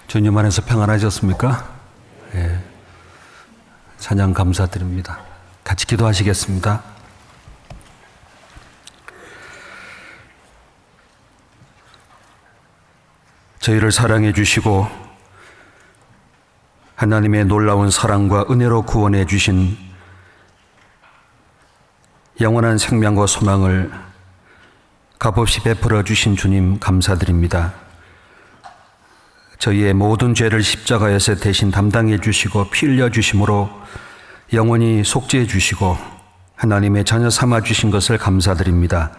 주님 안에서 평안하셨습니까? 예. 찬양 감사드립니다. 같이 기도하시겠습니다. 저희를 사랑해 주시고 하나님의 놀라운 사랑과 은혜로 구원해 주신 영원한 생명과 소망을 값없이 베풀어 주신 주님 감사드립니다. 저희의 모든 죄를 십자가에서 대신 담당해 주시고 피 흘려 주심으로 영원히 속죄해 주시고 하나님의 자녀 삼아 주신 것을 감사드립니다.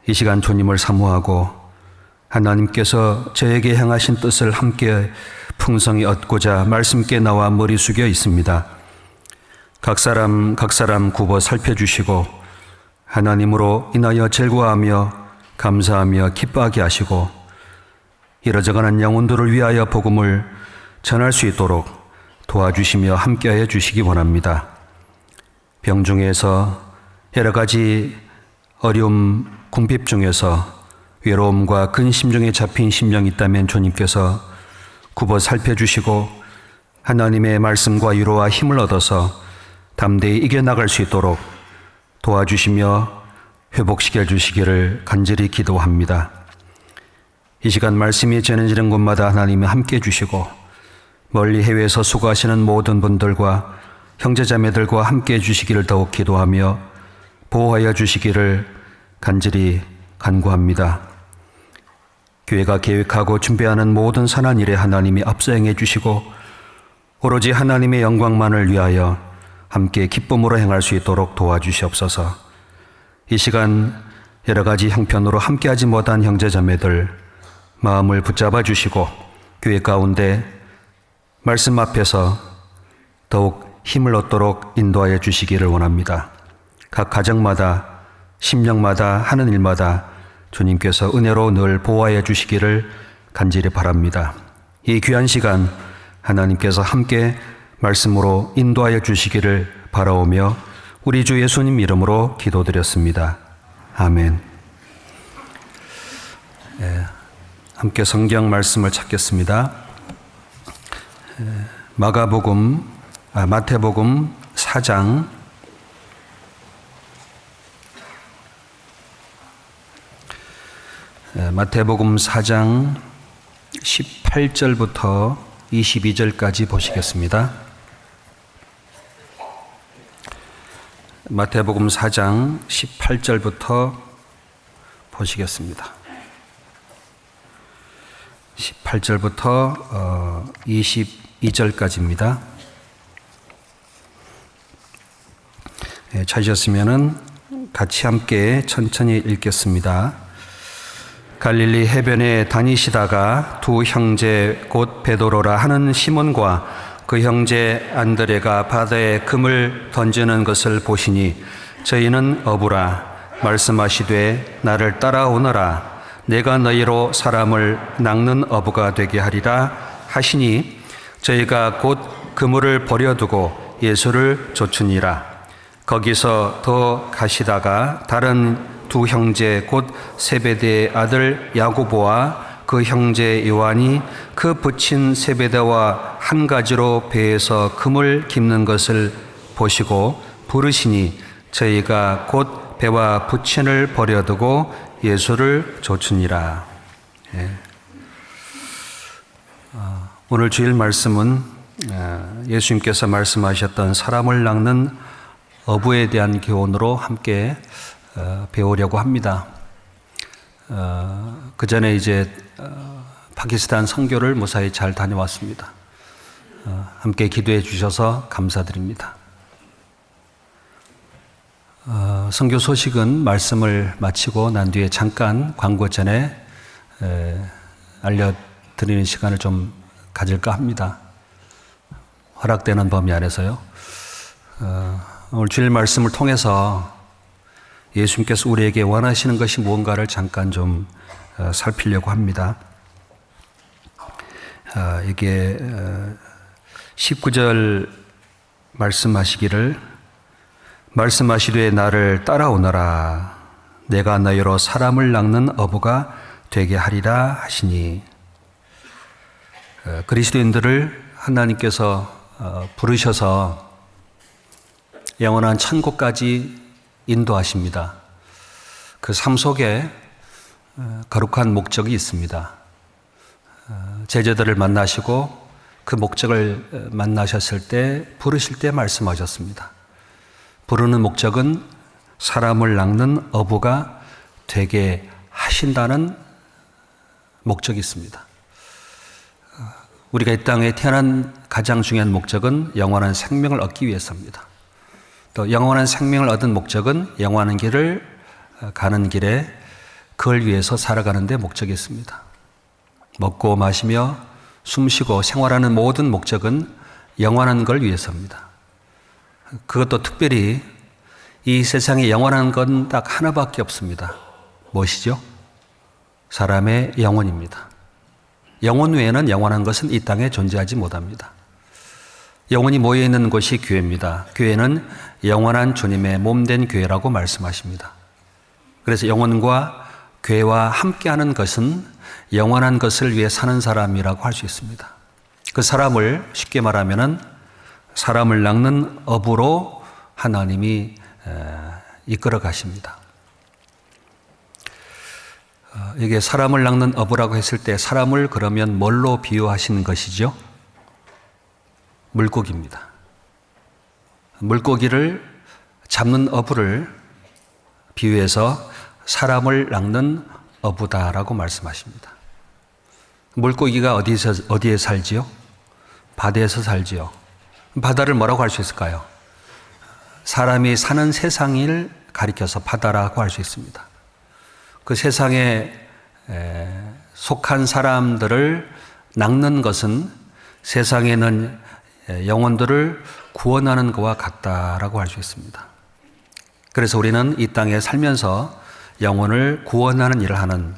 이 시간 주님을 사모하고 하나님께서 저에게 행하신 뜻을 함께 풍성히 얻고자 말씀께 나와 머리 숙여 있습니다. 각 사람 굽어 살펴주시고 하나님으로 인하여 즐거워하며 감사하며 기뻐하게 하시고 이러저러한 영혼들을 위하여 복음을 전할 수 있도록 도와주시며 함께하여 주시기 원합니다. 병중에서 여러 가지 어려움, 궁핍 중에서 외로움과 근심중에 잡힌 심령이 있다면 주님께서 굽어 살펴주시고 하나님의 말씀과 위로와 힘을 얻어서 담대히 이겨나갈 수 있도록 도와주시며 회복시켜 주시기를 간절히 기도합니다. 이 시간 말씀이 전해지는 곳마다 하나님이 함께 해주시고 멀리 해외에서 수고하시는 모든 분들과 형제자매들과 함께 해주시기를 더욱 기도하며 보호하여 주시기를 간절히 간구합니다. 교회가 계획하고 준비하는 모든 선한 일에 하나님이 앞서 행해 주시고 오로지 하나님의 영광만을 위하여 함께 기쁨으로 행할 수 있도록 도와주시옵소서. 이 시간 여러 가지 형편으로 함께하지 못한 형제자매들 마음을 붙잡아 주시고 교회 가운데 말씀 앞에서 더욱 힘을 얻도록 인도하여 주시기를 원합니다. 각 가정마다 심령마다 하는 일마다 주님께서 은혜로 늘 보호하여 주시기를 간절히 바랍니다. 이 귀한 시간 하나님께서 함께 말씀으로 인도하여 주시기를 바라오며 우리 주 예수님 이름으로 기도드렸습니다. 아멘. 함께 성경 말씀을 찾겠습니다. 마태복음 4장 마태복음 4장 18절부터 22절까지 보시겠습니다. 마태복음 4장 18절부터 보시겠습니다. 18절부터 22절까지입니다. 찾으셨으면 같이 함께 천천히 읽겠습니다. 갈릴리 해변에 다니시다가 두 형제 곧 베드로라 하는 시몬과 그 형제 안드레가 바다에 금을 던지는 것을 보시니 저희는 어부라 말씀하시되 나를 따라오너라 내가 너희로 사람을 낚는 어부가 되게 하리라 하시니 저희가 곧 그물을 버려두고 예수를 좇으니라. 거기서 더 가시다가 다른 두 형제 곧 세베대의 아들 야고보와 그 형제 요한이 그 부친 세베대와 한 가지로 배에서 금을 깁는 것을 보시고 부르시니 저희가 곧 배와 부친을 버려두고 예수를 좇으니라. 오늘 주일 말씀은 예수님께서 말씀하셨던 사람을 낚는 어부에 대한 교훈으로 함께 배우려고 합니다. 그 전에 이제 파키스탄 선교를 무사히 잘 다녀왔습니다. 함께 기도해 주셔서 감사드립니다. 선교 소식은 말씀을 마치고 난 뒤에 잠깐 광고 전에 알려드리는 시간을 좀 가질까 합니다. 허락되는 범위 안에서요. 오늘 주일 말씀을 통해서 예수님께서 우리에게 원하시는 것이 무언가를 잠깐 좀 살피려고 합니다. 이게 19절 말씀하시되 나를 따라오너라 내가 너희로 사람을 낚는 어부가 되게 하리라 하시니 그리스도인들을 하나님께서 부르셔서 영원한 천국까지 인도하십니다. 그 삶 속에 거룩한 목적이 있습니다. 제자들을 만나시고 그 목적을 만나셨을 때 부르실 때 말씀하셨습니다. 부르는 목적은 사람을 낚는 어부가 되게 하신다는 목적이 있습니다. 우리가 이 땅에 태어난 가장 중요한 목적은 영원한 생명을 얻기 위해서입니다. 또 영원한 생명을 얻은 목적은 영원한 길을 가는 길에 그걸 위해서 살아가는 데 목적이 있습니다. 먹고 마시며 숨쉬고 생활하는 모든 목적은 영원한 걸 위해서입니다. 그것도 특별히 이 세상에 영원한 건 딱 하나밖에 없습니다. 무엇이죠? 사람의 영혼입니다. 영혼 외에는 영원한 것은 이 땅에 존재하지 못합니다. 영혼이 모여있는 곳이 교회입니다. 교회는 영원한 주님의 몸된 교회라고 말씀하십니다. 그래서 영혼과 교회와 함께하는 것은 영원한 것을 위해 사는 사람이라고 할 수 있습니다. 그 사람을 쉽게 말하면 사람을 낚는 어부로 하나님이 이끌어 가십니다. 이게 사람을 낚는 어부라고 했을 때 사람을 그러면 뭘로 비유하시는 것이죠? 물고기입니다. 물고기를 잡는 어부를 비유해서 사람을 낚는 어부다라고 말씀하십니다. 물고기가 어디에 살지요? 바다에서 살지요. 바다를 뭐라고 할 수 있을까요? 사람이 사는 세상을 가리켜서 바다라고 할 수 있습니다. 그 세상에 속한 사람들을 낚는 것은 세상에는 영혼들을 구원하는 것과 같다라고 할 수 있습니다. 그래서 우리는 이 땅에 살면서 영혼을 구원하는 일을 하는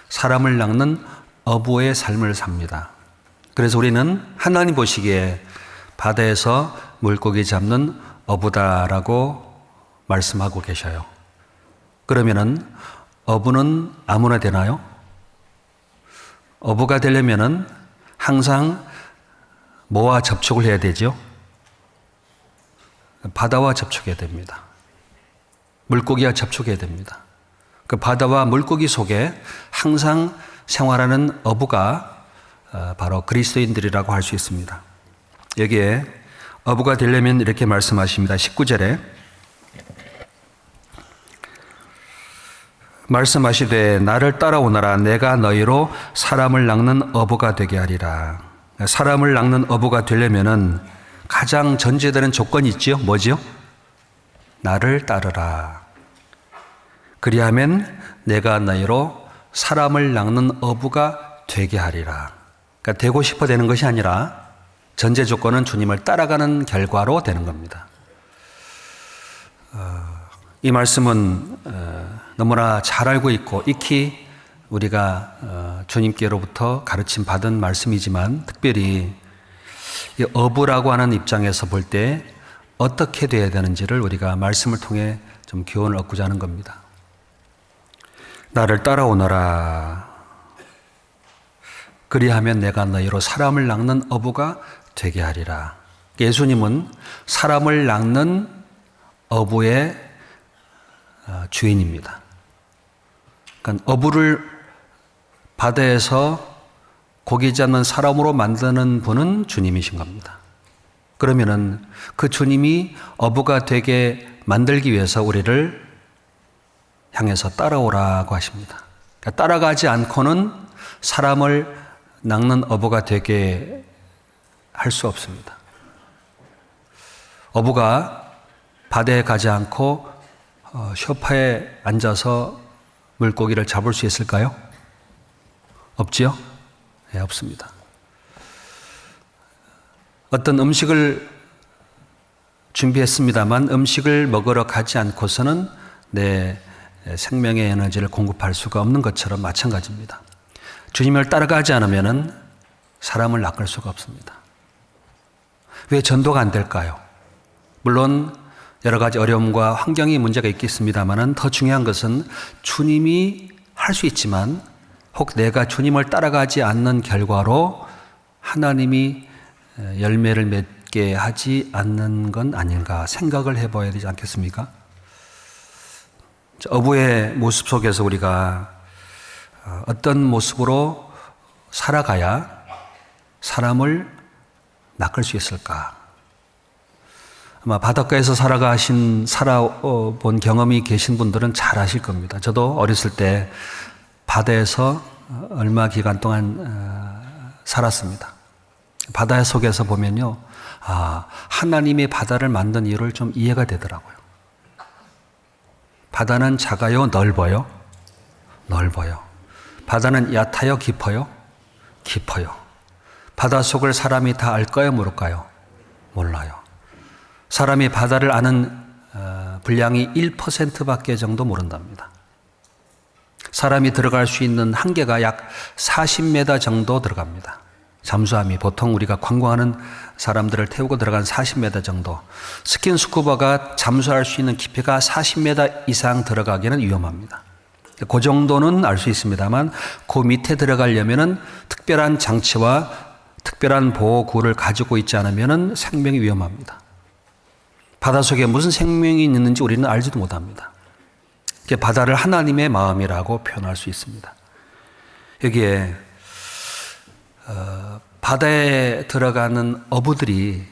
사람을 낚는 어부의 삶을 삽니다. 그래서 우리는 하나님 보시기에 바다에서 물고기 잡는 어부다라고 말씀하고 계셔요. 그러면은 어부는 아무나 되나요? 어부가 되려면은 항상 뭐와 접촉을 해야 되죠? 바다와 접촉해야 됩니다. 물고기와 접촉해야 됩니다. 그 바다와 물고기 속에 항상 생활하는 어부가 바로 그리스도인들이라고 할 수 있습니다. 여기에 어부가 되려면 이렇게 말씀하십니다. 19절에 말씀하시되 나를 따라오너라 내가 너희로 사람을 낚는 어부가 되게 하리라. 사람을 낚는 어부가 되려면은 가장 전제되는 조건이 있지요. 뭐지요? 나를 따르라. 그리하면 내가 너희로 사람을 낚는 어부가 되게 하리라. 그러니까 되고 싶어 되는 것이 아니라 전제 조건은 주님을 따라가는 결과로 되는 겁니다. 이 말씀은 너무나 잘 알고 있고 익히 우리가 주님께로부터 가르침 받은 말씀이지만 특별히 이 어부라고 하는 입장에서 볼 때 어떻게 돼야 되는지를 우리가 말씀을 통해 좀 교훈을 얻고자 하는 겁니다. 나를 따라오너라. 그리하면 내가 너희로 사람을 낚는 어부가 되게 하리라. 예수님은 사람을 낚는 어부의 주인입니다. 그러니까 어부를 바다에서 고기 잡는 사람으로 만드는 분은 주님이신 겁니다. 그러면은 그 주님이 어부가 되게 만들기 위해서 우리를 향해서 따라오라고 하십니다. 그러니까 따라가지 않고는 사람을 낚는 어부가 되게 할 수 없습니다. 어부가 바다에 가지 않고 소파에 앉아서 물고기를 잡을 수 있을까요? 없지요? 네, 없습니다. 어떤 음식을 준비했습니다만 음식을 먹으러 가지 않고서는 내 생명의 에너지를 공급할 수가 없는 것처럼 마찬가지입니다. 주님을 따라가지 않으면 사람을 낚을 수가 없습니다. 왜 전도가 안 될까요? 물론 여러 가지 어려움과 환경이 문제가 있겠습니다만 더 중요한 것은 주님이 할 수 있지만 혹 내가 주님을 따라가지 않는 결과로 하나님이 열매를 맺게 하지 않는 건 아닌가 생각을 해봐야 되지 않겠습니까? 어부의 모습 속에서 우리가 어떤 모습으로 살아가야 사람을 낚을 수 있을까? 아마 바닷가에서 살아본 경험이 계신 분들은 잘 아실 겁니다. 저도 어렸을 때 바다에서 얼마 기간 동안 살았습니다. 바다 속에서 보면요, 하나님의 바다를 만든 이유를 좀 이해가 되더라고요. 바다는 작아요, 넓어요? 넓어요. 바다는 얕아요, 깊어요? 깊어요. 바다 속을 사람이 다 알까요, 모를까요? 몰라요. 사람이 바다를 아는 분량이 1%밖에 정도 모른답니다. 사람이 들어갈 수 있는 한계가 약 40m 정도 들어갑니다. 잠수함이 보통 우리가 관광하는 사람들을 태우고 들어간 40m 정도. 스킨스쿠버가 잠수할 수 있는 깊이가 40m 이상 들어가기는 위험합니다. 그 정도는 알 수 있습니다만 그 밑에 들어가려면은 특별한 장치와 특별한 보호구를 가지고 있지 않으면은 생명이 위험합니다. 바닷속에 무슨 생명이 있는지 우리는 알지도 못합니다. 바다를 하나님의 마음이라고 표현할 수 있습니다. 여기에 바다에 들어가는 어부들이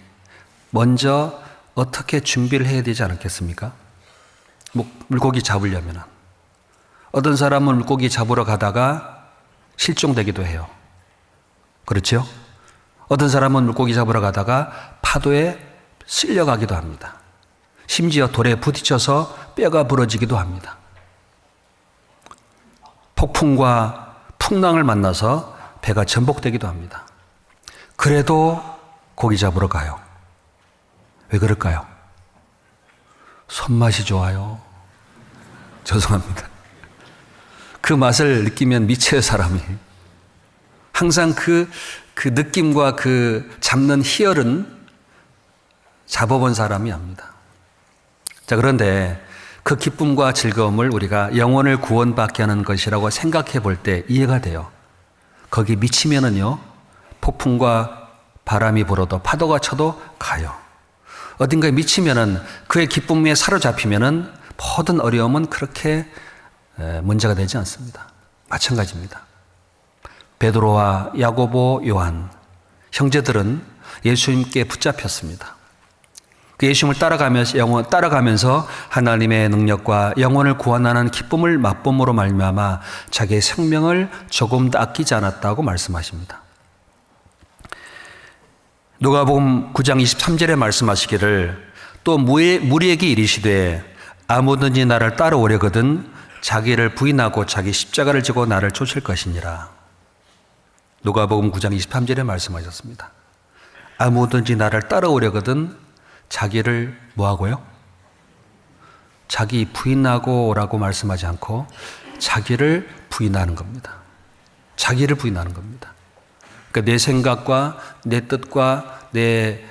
먼저 어떻게 준비를 해야 되지 않겠습니까? 물고기 잡으려면 어떤 사람은 물고기 잡으러 가다가 실종되기도 해요. 그렇죠? 어떤 사람은 물고기 잡으러 가다가 파도에 쓸려가기도 합니다. 심지어 돌에 부딪혀서 뼈가 부러지기도 합니다. 폭풍과 풍랑을 만나서 배가 전복되기도 합니다. 그래도 고기 잡으러 가요. 왜 그럴까요? 손맛이 좋아요. 죄송합니다. 그 맛을 느끼면 미쳐요, 사람이. 항상 그 느낌과 그 잡는 희열은 잡아본 사람이 압니다. 자, 그런데 그 기쁨과 즐거움을 우리가 영혼을 구원받게 하는 것이라고 생각해 볼 때 이해가 돼요. 거기 미치면은요, 폭풍과 바람이 불어도 파도가 쳐도 가요. 어딘가에 미치면은 그의 기쁨에 사로잡히면은 모든 어려움은 그렇게 문제가 되지 않습니다. 마찬가지입니다. 베드로와 야고보, 요한 형제들은 예수님께 붙잡혔습니다. 그 예수님을 따라가면서 하나님의 능력과 영혼을 구원하는 기쁨을 맛봄으로 말미암아 자기의 생명을 조금도 아끼지 않았다고 말씀하십니다. 누가복음 9장 23절에 말씀하시기를 또 무리에게 이르시되 아무든지 나를 따라오려거든 자기를 부인하고 자기 십자가를 지고 나를 쫓을 것이니라. 누가복음 9장 23절에 말씀하셨습니다. 아무든지 나를 따라오려거든 자기를 뭐하고요? 자기 부인하고 라고 말씀하지 않고 자기를 부인하는 겁니다. 자기를 부인하는 겁니다. 그러니까 내 생각과 내 뜻과 내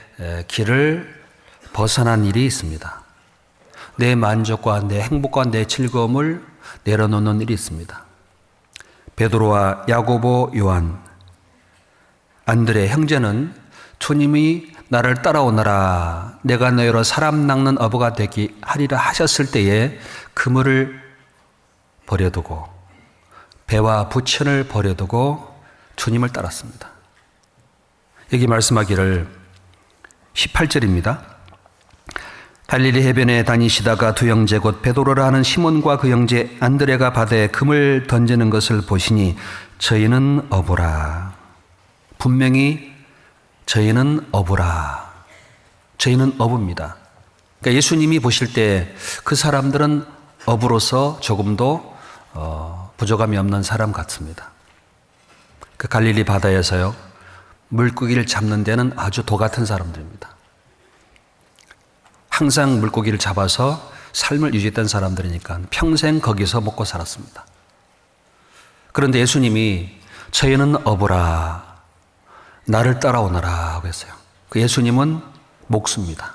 길을 벗어난 일이 있습니다. 내 만족과 내 행복과 내 즐거움을 내려놓는 일이 있습니다. 베드로와 야고보, 요한, 안드레 형제는 주님이 나를 따라오너라 내가 너희로 사람 낚는 어부가 되기 하리라 하셨을 때에 그물을 버려두고 배와 부천을 버려두고 주님을 따랐습니다. 여기 말씀하기를 18절입니다. 갈릴리 해변에 다니시다가 두 형제 곧 베드로라 하는 시몬과 그 형제 안드레가 바다에 금을 던지는 것을 보시니 저희는 어부라. 분명히 저희는 어부라. 저희는 어부입니다. 그러니까 예수님이 보실 때 그 사람들은 어부로서 조금도 부족함이 없는 사람 같습니다. 그 갈릴리 바다에서요, 물고기를 잡는 데는 아주 도 같은 사람들입니다. 항상 물고기를 잡아서 삶을 유지했던 사람들이니까 평생 거기서 먹고 살았습니다. 그런데 예수님이 저희는 어부라. 나를 따라오너라 하고 했어요. 그 예수님은 목수입니다.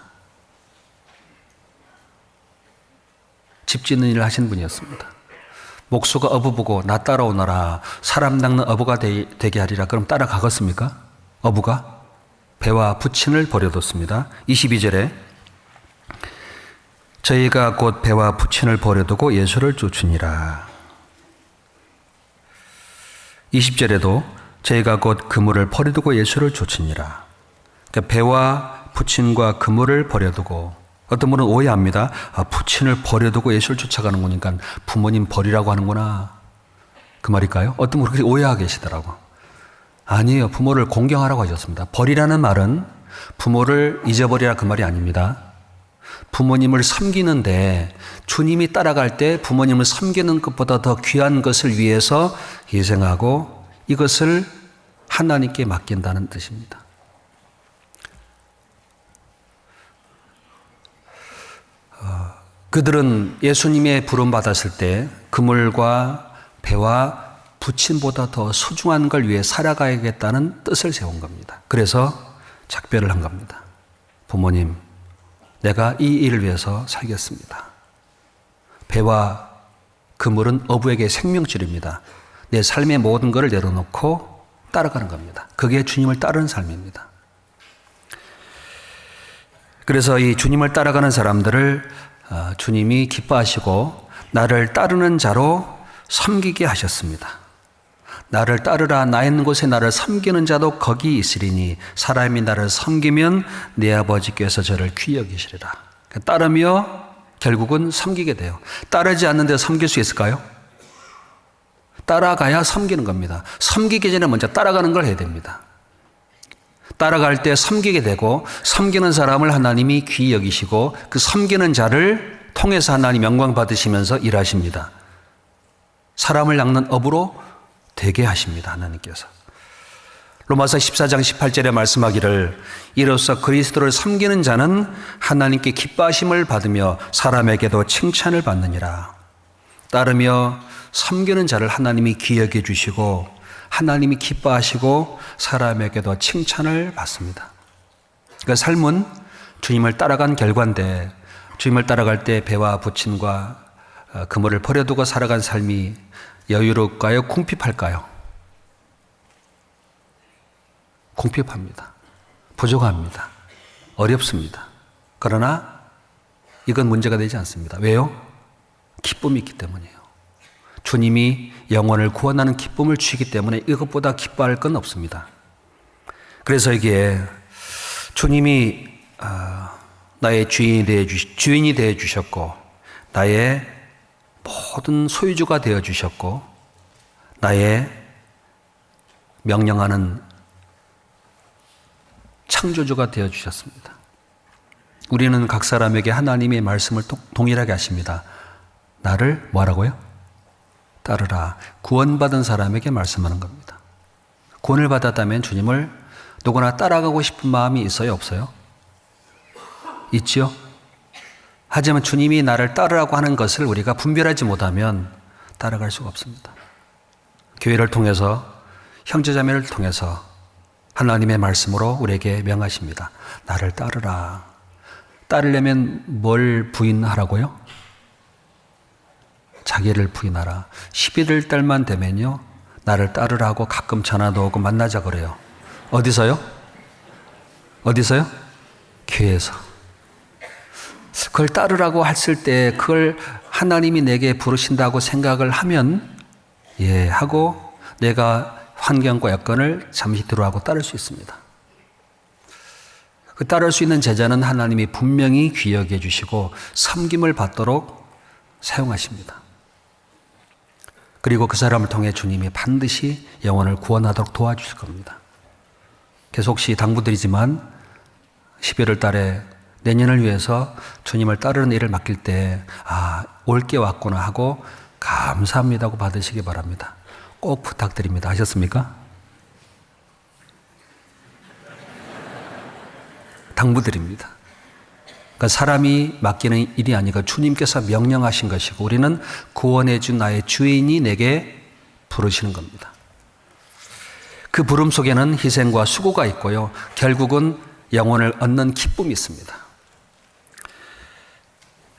집 짓는 일을 하신 분이었습니다. 목수가 어부 보고 나 따라오너라 사람 낚는 어부가 되게 하리라 그럼 따라가겠습니까? 어부가 배와 부친을 버려뒀습니다. 22절에 저희가 곧 배와 부친을 버려두고 예수를 쫓으니라. 20절에도 저희가 곧 그물을 버려두고 예수를 쫓으니라. 그러니까 배와 부친과 그물을 버려두고, 어떤 분은 오해합니다. 부친을 버려두고 예수를 쫓아가는 거니까 부모님 버리라고 하는구나, 그 말일까요? 어떤 분은 그렇게 오해하고 계시더라고. 아니에요. 부모를 공경하라고 하셨습니다. 버리라는 말은 부모를 잊어버리라 그 말이 아닙니다. 부모님을 섬기는데, 주님이 따라갈 때 부모님을 섬기는 것보다 더 귀한 것을 위해서 희생하고 이것을 하나님께 맡긴다는 뜻입니다. 그들은 예수님의 부름 받았을 때 그물과 배와 부친보다 더 소중한 걸 위해 살아가야겠다는 뜻을 세운 겁니다. 그래서 작별을 한 겁니다. 부모님, 내가 이 일을 위해서 살겠습니다. 배와 그물은 어부에게 생명줄입니다. 내 삶의 모든 것을 내려놓고 따라가는 겁니다. 그게 주님을 따르는 삶입니다. 그래서 이 주님을 따라가는 사람들을 주님이 기뻐하시고 나를 따르는 자로 섬기게 하셨습니다. 나를 따르라. 나 있는 곳에 나를 섬기는 자도 거기 있으리니 사람이 나를 섬기면 내 아버지께서 저를 귀히 여기시리라. 따르며 결국은 섬기게 돼요. 따르지 않는데 섬길 수 있을까요? 따라가야 섬기는 겁니다. 섬기기 전에 먼저 따라가는 걸 해야 됩니다. 따라갈 때 섬기게 되고, 섬기는 사람을 하나님이 귀히 여기시고 그 섬기는 자를 통해서 하나님 영광 받으시면서 일하십니다. 사람을 낚는 업으로 되게 하십니다. 하나님께서. 로마서 14장 18절에 말씀하기를 이로써 그리스도를 섬기는 자는 하나님께 기뻐하심을 받으며 사람에게도 칭찬을 받느니라. 따르며 섬기는 자를 하나님이 귀히 여겨 주시고 하나님이 기뻐하시고 사람에게도 칭찬을 받습니다. 그러니까 삶은 주님을 따라간 결과인데, 주님을 따라갈 때 배와 부친과 그물을 버려두고 살아간 삶이 여유롭까요? 궁핍할까요? 궁핍합니다. 부족합니다. 어렵습니다. 그러나 이건 문제가 되지 않습니다. 왜요? 기쁨이 있기 때문이에요. 주님이 영혼을 구원하는 기쁨을 주시기 때문에 이것보다 기뻐할 건 없습니다. 그래서 이게 주님이 나의 주인이 되어 주셨고 나의 모든 소유주가 되어 주셨고 나의 명령하는 창조주가 되어 주셨습니다. 우리는 각 사람에게 하나님의 말씀을 동일하게 하십니다. 나를 뭐라고요? 따르라. 구원받은 사람에게 말씀하는 겁니다. 구원을 받았다면 주님을 누구나 따라가고 싶은 마음이 있어요? 없어요? 있죠? 하지만 주님이 나를 따르라고 하는 것을 우리가 분별하지 못하면 따라갈 수가 없습니다. 교회를 통해서, 형제자매를 통해서 하나님의 말씀으로 우리에게 명하십니다. 나를 따르라. 따르려면 뭘 부인하라고요? 자기를 부인하라. 11월 달만 되면요, 나를 따르라고 가끔 전화도 오고 만나자 그래요. 어디서요? 어디서요? 교회에서. 그걸 따르라고 했을 때 그걸 하나님이 내게 부르신다고 생각을 하면 하고 내가 환경과 여건을 잠시 들어하고 따를 수 있습니다. 그 따를 수 있는 제자는 하나님이 분명히 귀히 여겨 주시고 섬김을 받도록 사용하십니다. 그리고 그 사람을 통해 주님이 반드시 영혼을 구원하도록 도와주실 겁니다. 그래서 혹시 당부드리지만 11월 달에 내년을 위해서 주님을 따르는 일을 맡길 때 올 게 왔구나 하고 감사합니다 하고 받으시기 바랍니다. 꼭 부탁드립니다. 아셨습니까? 당부드립니다. 그러니까 사람이 맡기는 일이 아니고 주님께서 명령하신 것이고 우리는 구원해 준 나의 주인이 내게 부르시는 겁니다. 그 부름 속에는 희생과 수고가 있고요. 결국은 영혼을 얻는 기쁨이 있습니다.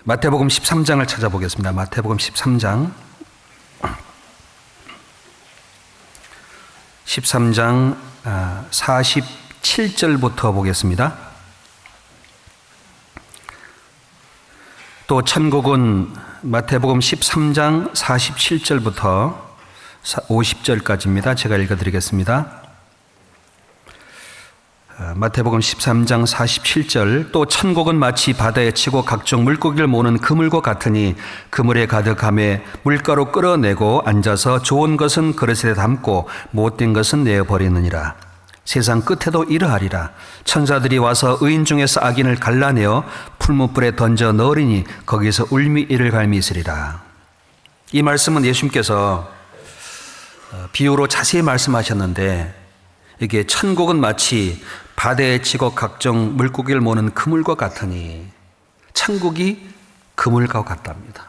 마태복음 13장을 찾아보겠습니다. 마태복음 13장 13장 47절부터 보겠습니다. 또 천국은 마태복음 13장 47절부터 50절까지입니다. 제가 읽어드리겠습니다. 마태복음 13장 47절 또 천국은 마치 바다에 치고 각종 물고기를 모으는 그물과 같으니 그물에 가득함에 물가로 끌어내고 앉아서 좋은 것은 그릇에 담고 못된 것은 내어버리느니라. 세상 끝에도 이러하리라. 천사들이 와서 의인 중에서 악인을 갈라내어 풀무불에 던져 넣으리니 거기서 울미 이를 갈미으리라. 이 말씀은 예수님께서 비유로 자세히 말씀하셨는데, 이게 천국은 마치 바다에 치고 각종 물고기를 모는 그물과 같으니, 천국이 그물과 같답니다.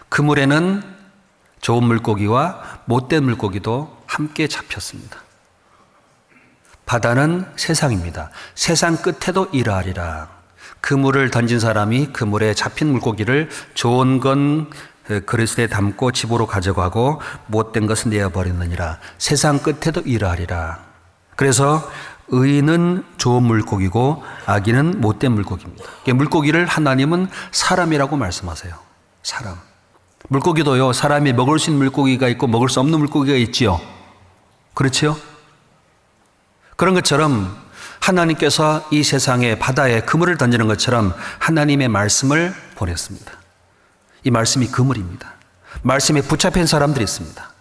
그물에는 좋은 물고기와 못된 물고기도 함께 잡혔습니다. 바다는 세상입니다. 세상 끝에도 이러하리라. 그물을 던진 사람이 그물에 잡힌 물고기를 좋은 건 그릇에 담고 집으로 가져가고 못된 것은 내어버리느니라. 세상 끝에도 이러하리라. 그래서 의인은 좋은 물고기고 악인은 못된 물고기입니다. 물고기를 하나님은 사람이라고 말씀하세요. 사람. 물고기도요, 사람이 먹을 수 있는 물고기가 있고 먹을 수 없는 물고기가 있지요. 그렇지요? 그런 것처럼 하나님께서 이 세상에 바다에 그물을 던지는 것처럼 하나님의 말씀을 보냈습니다. 이 말씀이 그물입니다. 말씀에 붙잡힌 사람들이 있습니다.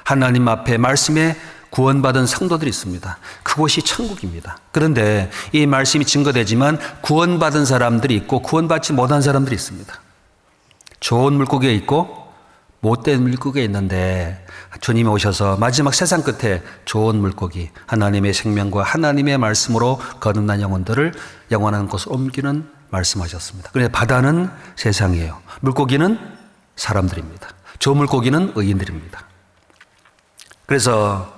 하나님 앞에 말씀에 구원받은 성도들이 있습니다. 그곳이 천국입니다. 그런데 이 말씀이 증거되지만 구원받은 사람들이 있고 구원받지 못한 사람들이 있습니다. 좋은 물고기가 있고 못된 물고기가 있는데, 주님이 오셔서 마지막 세상 끝에 좋은 물고기, 하나님의 생명과 하나님의 말씀으로 거듭난 영혼들을 영원한 곳으로 옮기는 말씀하셨습니다. 그래서 바다는 세상이에요. 물고기는 사람들입니다. 좋은 물고기는 의인들입니다. 그래서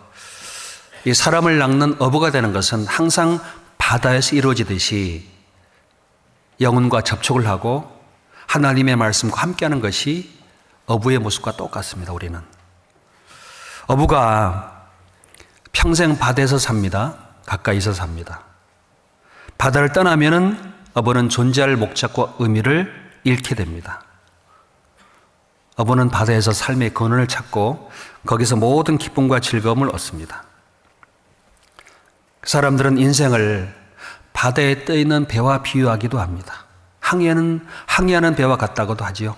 이 사람을 낚는 어부가 되는 것은 항상 바다에서 이루어지듯이 영혼과 접촉을 하고 하나님의 말씀과 함께하는 것이 어부의 모습과 똑같습니다. 우리는 어부가 평생 바다에서 삽니다. 가까이서 삽니다. 바다를 떠나면은 어부는 존재할 목적과 의미를 잃게 됩니다. 어부는 바다에서 삶의 근원을 찾고 거기서 모든 기쁨과 즐거움을 얻습니다. 사람들은 인생을 바다에 떠 있는 배와 비유하기도 합니다. 항해하는 배와 같다고도 하지요.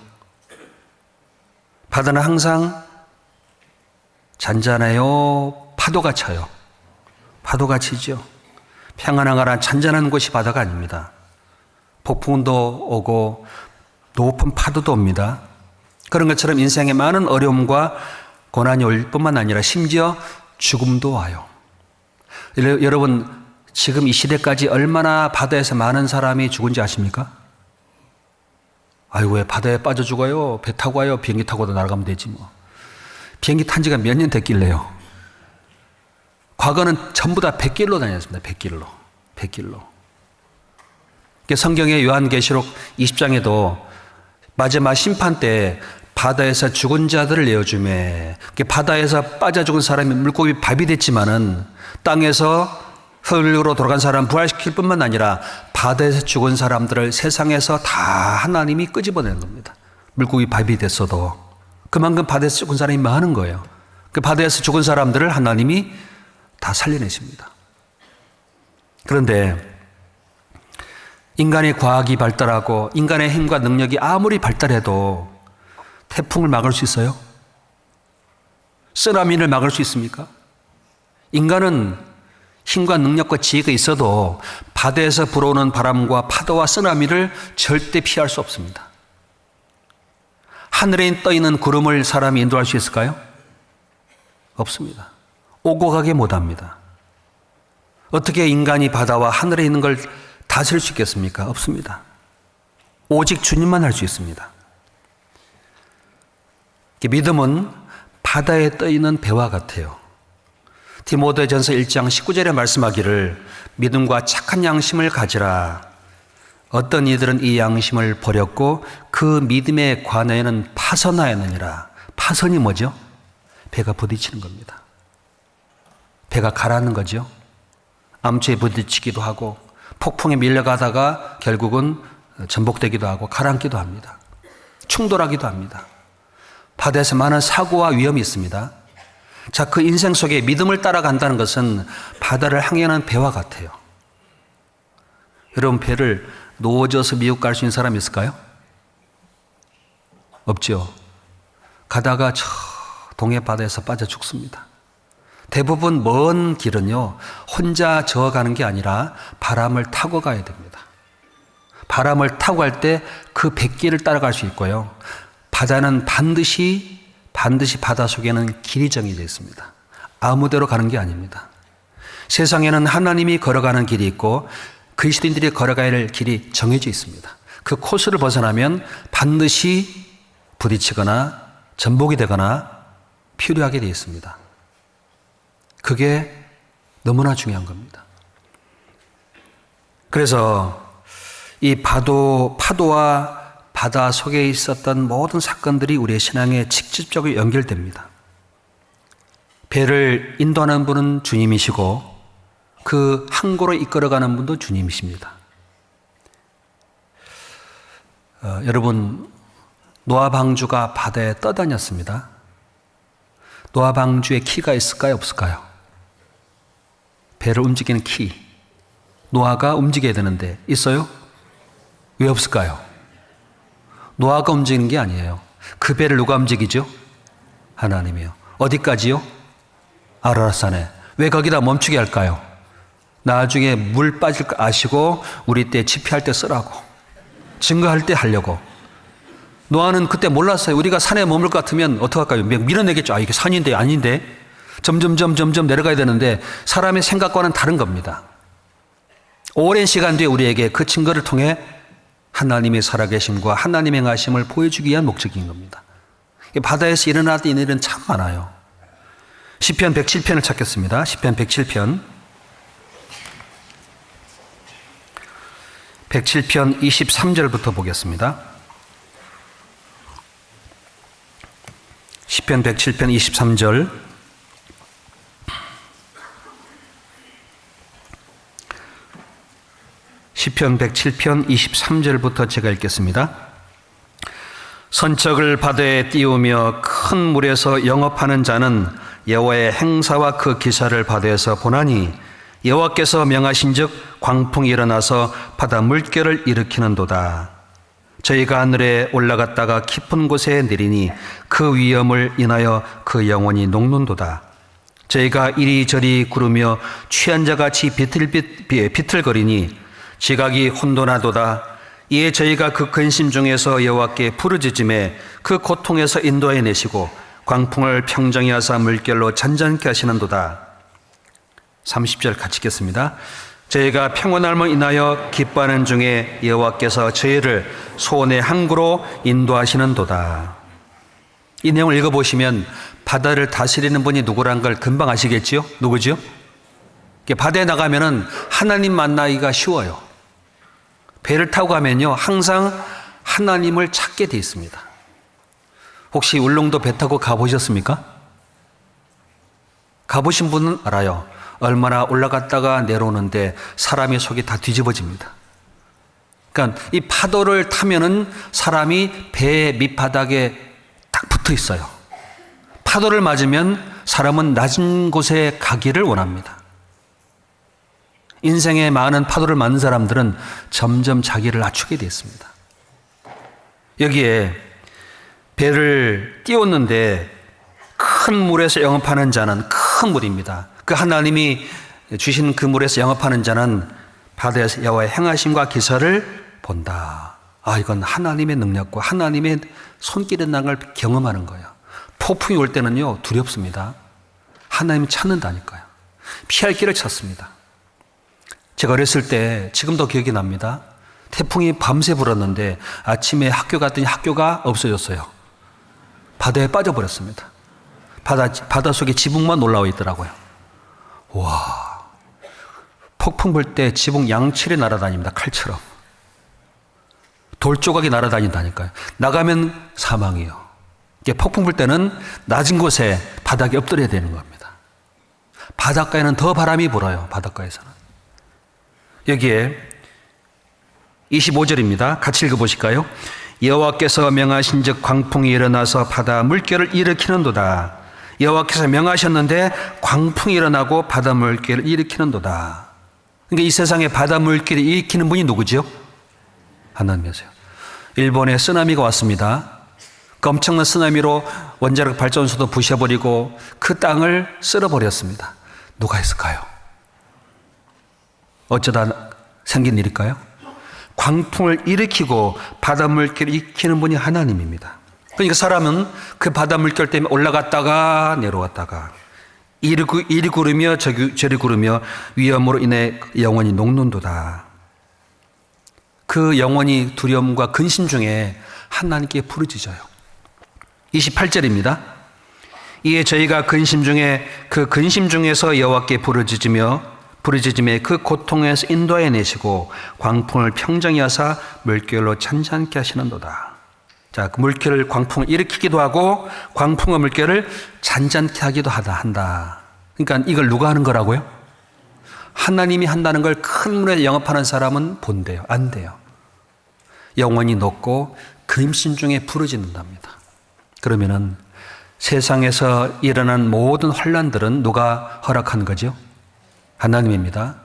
바다는 항상 잔잔해요. 파도가 쳐요. 파도가 치죠. 평안한 잔잔한 곳이 바다가 아닙니다. 폭풍도 오고 높은 파도도 옵니다. 그런 것처럼 인생에 많은 어려움과 고난이 올 뿐만 아니라 심지어 죽음도 와요. 여러분, 지금 이 시대까지 얼마나 바다에서 많은 사람이 죽은지 아십니까? 아이고, 왜 바다에 빠져 죽어요? 배 타고 와요? 비행기 타고도 날아가면 되지 뭐. 비행기 탄 지가 몇 년 됐길래요. 과거는 전부 다 백길로 다녔습니다. 백길로. 성경의 요한계시록 20장에도 마지막 심판 때 바다에서 죽은 자들을 내어주매, 바다에서 빠져 죽은 사람이 물고기 밥이 됐지만은 땅에서 흙으로 돌아간 사람 부활시킬 뿐만 아니라 바다에서 죽은 사람들을 세상에서 다 하나님이 끄집어내는 겁니다. 물고기 밥이 됐어도 그만큼 바다에서 죽은 사람이 많은 거예요. 그 바다에서 죽은 사람들을 하나님이 다 살려내십니다. 그런데 인간의 과학이 발달하고 인간의 힘과 능력이 아무리 발달해도 태풍을 막을 수 있어요? 쓰나미를 막을 수 있습니까? 인간은 힘과 능력과 지혜가 있어도 바다에서 불어오는 바람과 파도와 쓰나미를 절대 피할 수 없습니다. 하늘에 떠 있는 구름을 사람이 인도할 수 있을까요? 없습니다. 오고 가게 못합니다. 어떻게 인간이 바다와 하늘에 있는 걸 다스릴 수 있겠습니까? 없습니다. 오직 주님만 할 수 있습니다. 믿음은 바다에 떠 있는 배와 같아요. 디모데전서 1장 19절에 말씀하기를 믿음과 착한 양심을 가지라. 어떤 이들은 이 양심을 버렸고 그 믿음에 관하여는 파선하였느니라. 파선이 뭐죠? 배가 부딪히는 겁니다. 배가 가라앉는 거죠. 암초에 부딪히기도 하고 폭풍에 밀려가다가 결국은 전복되기도 하고 가라앉기도 합니다. 충돌하기도 합니다. 바다에서 많은 사고와 위험이 있습니다. 자, 그 인생 속에 믿음을 따라간다는 것은 바다를 항해하는 배와 같아요. 여러분, 배를 놓아져서 미국 갈 수 있는 사람이 있을까요? 없죠. 가다가 저 동해 바다에서 빠져 죽습니다. 대부분 먼 길은요, 혼자 저어가는 게 아니라 바람을 타고 가야 됩니다. 바람을 타고 갈 때 그 뱃길을 따라갈 수 있고요. 바다는 반드시 바다 속에는 길이 정해져 있습니다. 아무데로 가는 게 아닙니다. 세상에는 하나님이 걸어가는 길이 있고 그리스도인들이 걸어가야 할 길이 정해져 있습니다. 그 코스를 벗어나면 반드시 부딪히거나 전복이 되거나 필요하게 되어 있습니다. 그게 너무나 중요한 겁니다. 그래서 이 파도와 바다 속에 있었던 모든 사건들이 우리의 신앙에 직접적으로 연결됩니다. 배를 인도하는 분은 주님이시고 그 항구로 이끌어가는 분도 주님이십니다. 여러분, 노아 방주가 바다에 떠다녔습니다. 노아 방주에 키가 있을까요, 없을까요? 배를 움직이는 키. 노아가 움직여야 되는데 있어요? 왜 없을까요? 노아가 움직이는 게 아니에요. 그 배를 누가 움직이죠? 하나님이요. 어디까지요? 아라랏산에. 왜 거기다 멈추게 할까요? 나중에 물 빠질 거 아시고 우리 때 집회할 때 쓰라고, 증거할 때 하려고. 노아는 그때 몰랐어요. 우리가 산에 머물 것 같으면 어떡할까요? 밀어내겠죠. 아, 이게 산인데 아닌데. 점점 내려가야 되는데 사람의 생각과는 다른 겁니다. 오랜 시간 뒤에 우리에게 그 증거를 통해 하나님의 살아계심과 하나님의 행하심을 보여주기 위한 목적인 겁니다. 바다에서 일어났던 일은 참 많아요. 시편 107편을 찾겠습니다. 시편 107편. 107편 23절부터 보겠습니다. 시편 107편 23절. 시편 107편 23절부터 제가 읽겠습니다. 선척을 바다에 띄우며 큰 물에서 영업하는 자는 여호와의 행사와 그 기사를 바다에서 보나니 여호와께서 명하신즉 광풍이 일어나서 바다 물결을 일으키는도다. 저희가 하늘에 올라갔다가 깊은 곳에 내리니 그 위엄을 인하여 그 영혼이 녹는도다. 저희가 이리저리 구르며 취한 자같이 비틀거리니 지각이 혼돈하도다. 이에 저희가 그 근심 중에서 여호와께 부르짖음에 그 고통에서 인도해 내시고 광풍을 평정히 하사 물결로 잔잔케 하시는도다. 30절 같이 읽겠습니다. 저희가 평온함을 인하여 기뻐하는 중에 여호와께서 저희를 소원의 항구로 인도하시는도다. 이 내용을 읽어보시면 바다를 다스리는 분이 누구란 걸 금방 아시겠지요? 누구죠? 바다에 나가면은 하나님 만나기가 쉬워요. 배를 타고 가면요, 항상 하나님을 찾게 돼 있습니다. 혹시 울릉도 배 타고 가보셨습니까? 가보신 분은 알아요. 얼마나 올라갔다가 내려오는데 사람의 속이 다 뒤집어집니다. 그러니까 이 파도를 타면은 사람이 배의 밑바닥에 딱 붙어 있어요. 파도를 맞으면 사람은 낮은 곳에 가기를 원합니다. 인생에 많은 파도를 맞는 사람들은 점점 자기를 낮추게 되어 있습니다. 여기에 배를 띄웠는데 큰 물에서 영업하는 자는 큰 물입니다. 그 하나님이 주신 그 물에서 영업하는 자는 바다에서 여호와의 행하심과 기사를 본다. 아, 이건 하나님의 능력과 하나님의 손길이 있는 걸 경험하는 거예요. 폭풍이 올 때는요, 두렵습니다. 하나님 찾는다니까요. 피할 길을 찾습니다. 제가 어렸을 때, 지금도 기억이 납니다. 태풍이 밤새 불었는데 아침에 학교 갔더니 학교가 없어졌어요. 바다에 빠져버렸습니다. 바다 속에 지붕만 올라와 있더라고요. 와, 폭풍 불 때 지붕 양칠이 날아다닙니다. 칼처럼. 돌 조각이 날아다닌다니까요. 나가면 사망이에요. 폭풍 불 때는 낮은 곳에 바닥에 엎드려야 되는 겁니다. 바닷가에는 더 바람이 불어요. 바닷가에서는. 여기에 25절입니다. 같이 읽어보실까요? 여호와께서 명하신즉 광풍이 일어나서 바다 물결을 일으키는도다. 여호와께서 명하셨는데 광풍이 일어나고 바다 물결을 일으키는도다. 그러니까 이 세상에 바다 물결을 일으키는 분이 누구죠? 하나님이세요. 일본에 쓰나미가 왔습니다. 그 엄청난 쓰나미로 원자력 발전소도 부셔버리고 그 땅을 쓸어버렸습니다. 누가 했을까요? 어쩌다 생긴 일일까요? 광풍을 일으키고 바닷물결을 일으키는 분이 하나님입니다. 그러니까 사람은 그 바닷물결 때문에 올라갔다가 내려왔다가 이리 구르며 저리 구르며 위험으로 인해 영원히 녹는도다. 그 영원히 두려움과 근심 중에 하나님께 부르짖어요. 28절입니다. 이에 저희가 근심 중에서 여호와께 부르짖음에 그 고통에서 인도하여 내시고 광풍을 평정히 하사 물결로 잔잔케 하시는도다. 자, 그 물결을 광풍을 일으키기도 하고 광풍과 물결을 잔잔케 하기도 한다. 그러니까 이걸 누가 하는 거라고요? 하나님이 한다는 걸 큰 물에 영업하는 사람은 본대요. 안 돼요. 영원히 높고 근심 중에 부르짖는답니다. 그러면은 세상에서 일어난 모든 환란들은 누가 허락한 거죠? 하나님입니다.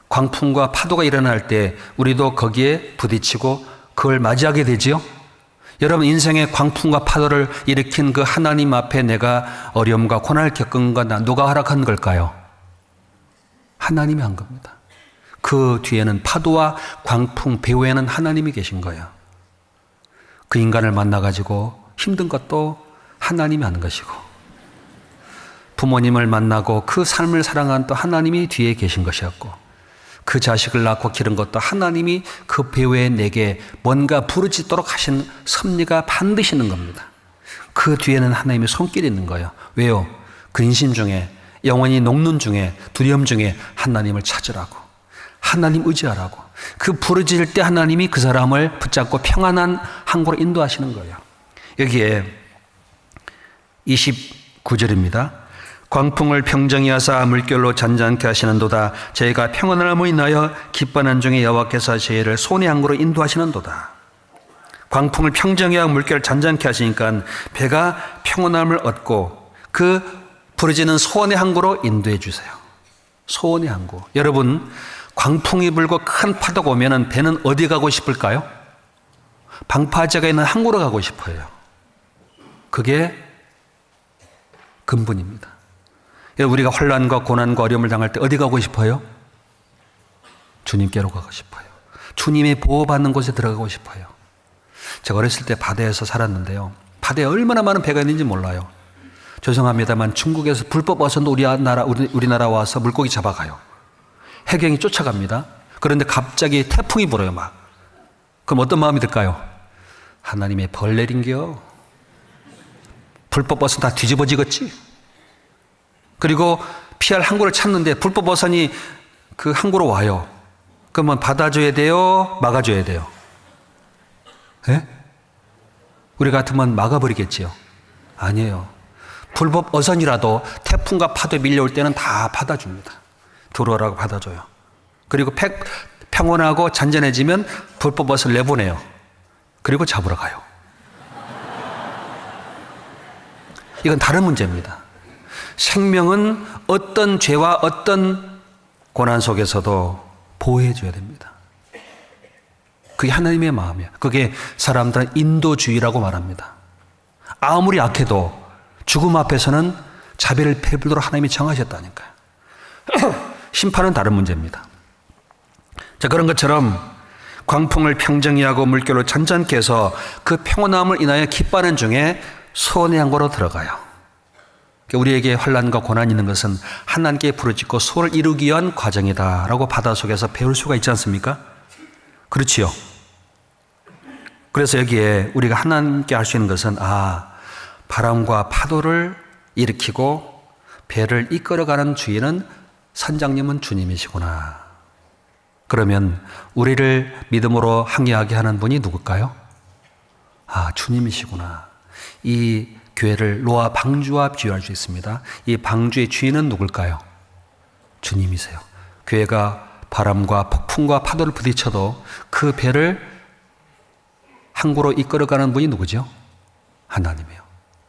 광풍과 파도가 일어날 때 우리도 거기에 부딪히고 그걸 맞이하게 되지요. 여러분 인생의 광풍과 파도를 일으킨 그 하나님 앞에 내가 어려움과 고난을 겪은 건 누가 허락한 걸까요? 하나님이 한 겁니다. 그 뒤에는 파도와 광풍 배후에는 하나님이 계신 거예요. 그 인간을 만나가지고 힘든 것도 하나님이 하는 것이고 부모님을 만나고 그 삶을 살아간 또 하나님이 뒤에 계신 것이었고 그 자식을 낳고 기른 것도 하나님이 그 배후에 내게 뭔가 부르짖도록 하신 섭리가 반드시 있는 겁니다. 그 뒤에는 하나님의 손길이 있는 거예요. 왜요? 근심 중에 영원히 녹는 중에 두려움 중에 하나님을 찾으라고 하나님 의지하라고 그 부르짖을 때 하나님이 그 사람을 붙잡고 평안한 항구로 인도하시는 거예요. 여기에 29절입니다. 광풍을 평정히 하사 물결로 잔잔케 하시는도다. 저희가 평안함으로 인하여 기뻐하는 중에 여호와께서 저희를 손의 항구로 인도하시는도다. 광풍을 평정히 하고 물결을 잔잔케 하시니까 배가 평안함을 얻고 그 부르짖는 소원의 항구로 인도해 주세요. 소원의 항구. 여러분 광풍이 불고 큰 파도가 오면 배는 어디 가고 싶을까요? 방파제가 있는 항구로 가고 싶어요. 그게 근본입니다. 우리가 환난과 고난과 어려움을 당할 때 어디 가고 싶어요? 주님께로 가고 싶어요. 주님의 보호받는 곳에 들어가고 싶어요. 제가 어렸을 때 바다에서 살았는데요. 바다에 얼마나 많은 배가 있는지 몰라요. 죄송합니다만 중국에서 불법 어선도 우리나라 와서 물고기 잡아가요. 해경이 쫓아갑니다. 그런데 갑자기 태풍이 불어요 막. 그럼 어떤 마음이 들까요? 하나님의 벌 내린겨. 불법 어선 다 뒤집어지겠지. 그리고 피할 항구를 찾는데 불법 어선이 그 항구로 와요. 그러면 받아줘야 돼요? 막아줘야 돼요? 예? 우리 같으면 막아버리겠지요? 아니에요. 불법 어선이라도 태풍과 파도에 밀려올 때는 다 받아줍니다. 들어오라고 받아줘요. 그리고 평온하고 잔잔해지면 불법 어선을 내보내요. 그리고 잡으러 가요. 이건 다른 문제입니다. 생명은 어떤 죄와 어떤 고난 속에서도 보호해줘야 됩니다. 그게 하나님의 마음이에요. 그게 사람들은 인도주의라고 말합니다. 아무리 악해도 죽음 앞에서는 자비를 베풀도록 하나님이 정하셨다니까요. 심판은 다른 문제입니다. 자, 그런 것처럼 광풍을 평정히 하고 물결로 잔잔케 해서 그 평온함을 인하여 기뻐하는 중에 소원의 항구로 들어가요. 우리에게 환난과 고난이 있는 것은 하나님께 부르짖고 소원을 이루기 위한 과정이다라고 바닷속에서 배울 수가 있지 않습니까? 그렇지요. 그래서 여기에 우리가 하나님께 할 수 있는 것은 바람과 파도를 일으키고 배를 이끌어가는 주인은 선장님은 주님이시구나. 그러면 우리를 믿음으로 항해하게 하는 분이 누굴까요? 주님이시구나. 이 교회를 노아 방주와 비유할 수 있습니다. 이 방주의 주인은 누굴까요? 주님이세요. 교회가 바람과 폭풍과 파도를 부딪혀도 그 배를 항구로 이끌어가는 분이 누구죠? 하나님이에요.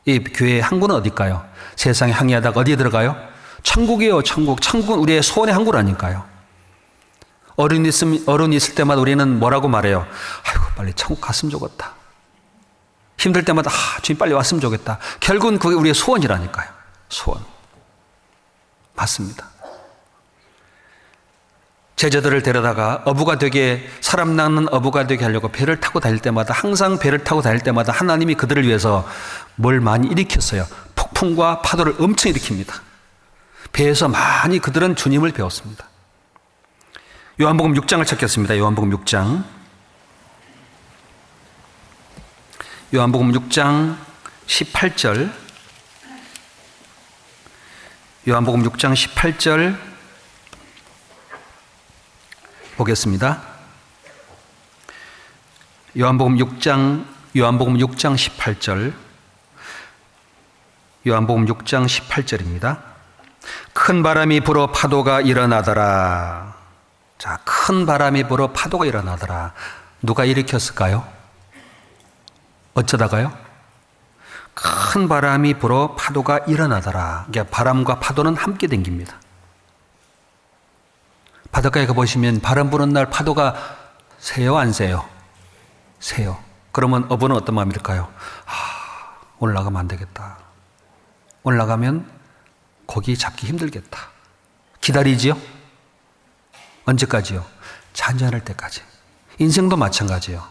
이 교회의 항구는 어딜까요? 세상에 항해하다가 어디에 들어가요? 천국이에요. 천국. 천국은 우리의 소원의 항구라니까요. 어른이 있을 때마다 우리는 뭐라고 말해요? 아이고 빨리 천국 갔으면 좋겠다. 힘들 때마다 주님 빨리 왔으면 좋겠다. 결국은 그게 우리의 소원이라니까요. 소원. 맞습니다. 제자들을 데려다가 어부가 되게, 사람 낳는 어부가 되게 하려고 배를 타고 다닐 때마다, 항상 배를 타고 다닐 때마다 하나님이 그들을 위해서 뭘 많이 일으켰어요. 폭풍과 파도를 엄청 일으킵니다. 배에서 많이 그들은 주님을 배웠습니다. 요한복음 6장을 찾겠습니다. 요한복음 6장. 요한복음 6장 18절. 요한복음 6장 18절 보겠습니다. 요한복음 6장 18절. 요한복음 6장 18절입니다. 큰 바람이 불어 파도가 일어나더라. 자, 큰 바람이 불어 파도가 일어나더라. 누가 일으켰을까요? 어쩌다가요? 큰 바람이 불어 파도가 일어나더라. 그러니까 바람과 파도는 함께 댕깁니다. 바닷가에 가보시면 바람 부는 날 파도가 세요, 안 세요? 세요. 그러면 어부는 어떤 마음이 들까요? 오늘 나가면 안 되겠다. 오늘 나가면 고기 잡기 힘들겠다. 기다리지요? 언제까지요? 잔잔할 때까지. 인생도 마찬가지예요.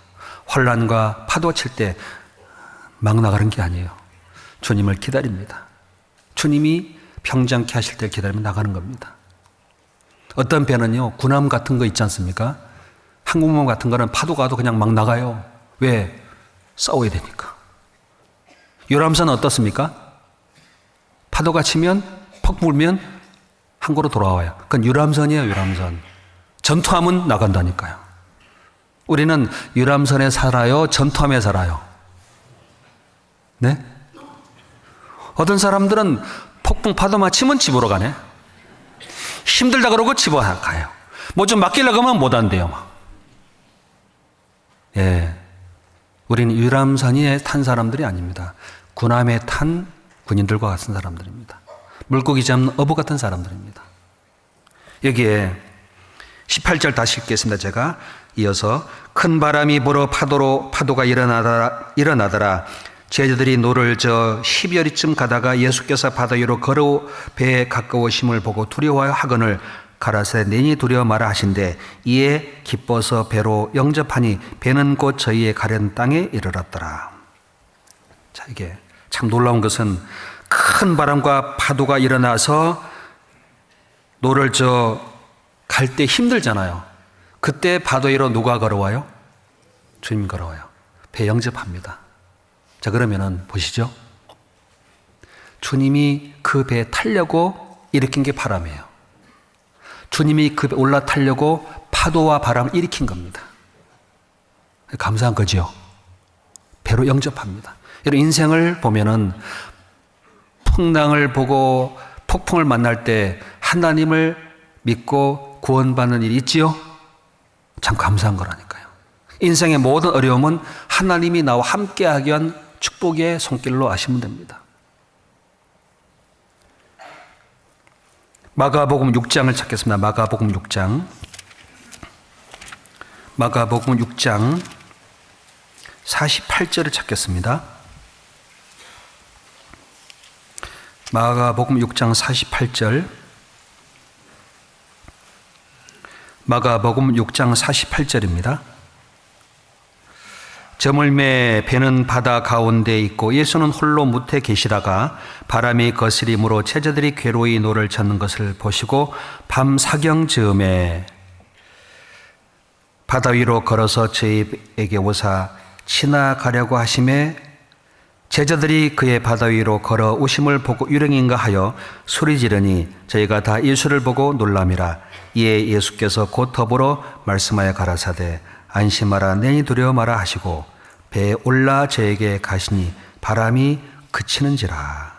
환난과 파도가 칠 때 막 나가는 게 아니에요. 주님을 기다립니다. 주님이 평정케 하실 때 기다리면 나가는 겁니다. 어떤 배는요, 군함 같은 거 있지 않습니까? 항공모함 같은 거는 파도가 와도 그냥 막 나가요. 왜? 싸워야 되니까. 유람선은 어떻습니까? 파도가 치면, 퍽 불면 항구로 돌아와요. 그건 유람선이에요, 유람선. 전투함은 나간다니까요. 우리는 유람선에 살아요, 전투함에 살아요? 네? 어떤 사람들은 폭풍 파도만 치면 집으로 가네. 힘들다 그러고 집으로 가요. 뭐 좀 맡기려고 하면 못 한대요. 예. 우리는 유람선에 탄 사람들이 아닙니다. 군함에 탄 군인들과 같은 사람들입니다. 물고기 잡는 어부 같은 사람들입니다. 여기에 18절 다시 읽겠습니다. 제가 이어서 큰 바람이 불어 파도가 일어나더라. 제자들이 노를 저 12여리쯤 가다가 예수께서 바다 위로 걸어 배에 가까우심을 보고 두려워하여 하거늘 가라사대 내니 두려워 마라 하신대 이에 기뻐서 배로 영접하니 배는 곧 저희의 가려는 땅에 이르렀더라. 자, 이게 참 놀라운 것은 큰 바람과 파도가 일어나서 노를 저 갈 때 힘들잖아요. 그때 바다 위로 누가 걸어와요? 주님 걸어와요. 배 영접합니다. 자, 그러면은 보시죠. 주님이 그 배에 타려고 일으킨 게 바람이에요. 주님이 그 배에 올라타려고 파도와 바람을 일으킨 겁니다. 감사한 거죠. 배로 영접합니다. 여러분, 인생을 보면은 풍랑을 보고 폭풍을 만날 때 하나님을 믿고 구원받는 일이 있지요? 참 감사한 거라니까요. 인생의 모든 어려움은 하나님이 나와 함께하기 위한 축복의 손길로 아시면 됩니다. 마가복음 6장을 찾겠습니다. 마가복음 6장 48절을 찾겠습니다. 마가복음 6장 48절. 마가복음 6장 48절입니다. 저물매 배는 바다 가운데 있고 예수는 홀로 무태 계시다가 바람이 거스림으로 제자들이 괴로이 노를 젓는 것을 보시고 밤 사경 즈음에 바다 위로 걸어서 저희에게 오사 지나가려고 하심에 제자들이 그의 바다 위로 걸어 오심을 보고 유령인가 하여 소리 지르니 저희가 다 예수를 보고 놀람이라. 이에 예수께서 곧 더불어 말씀하여 가라사대 안심하라 내니 두려워 마라 하시고 배에 올라 저에게 가시니 바람이 그치는지라.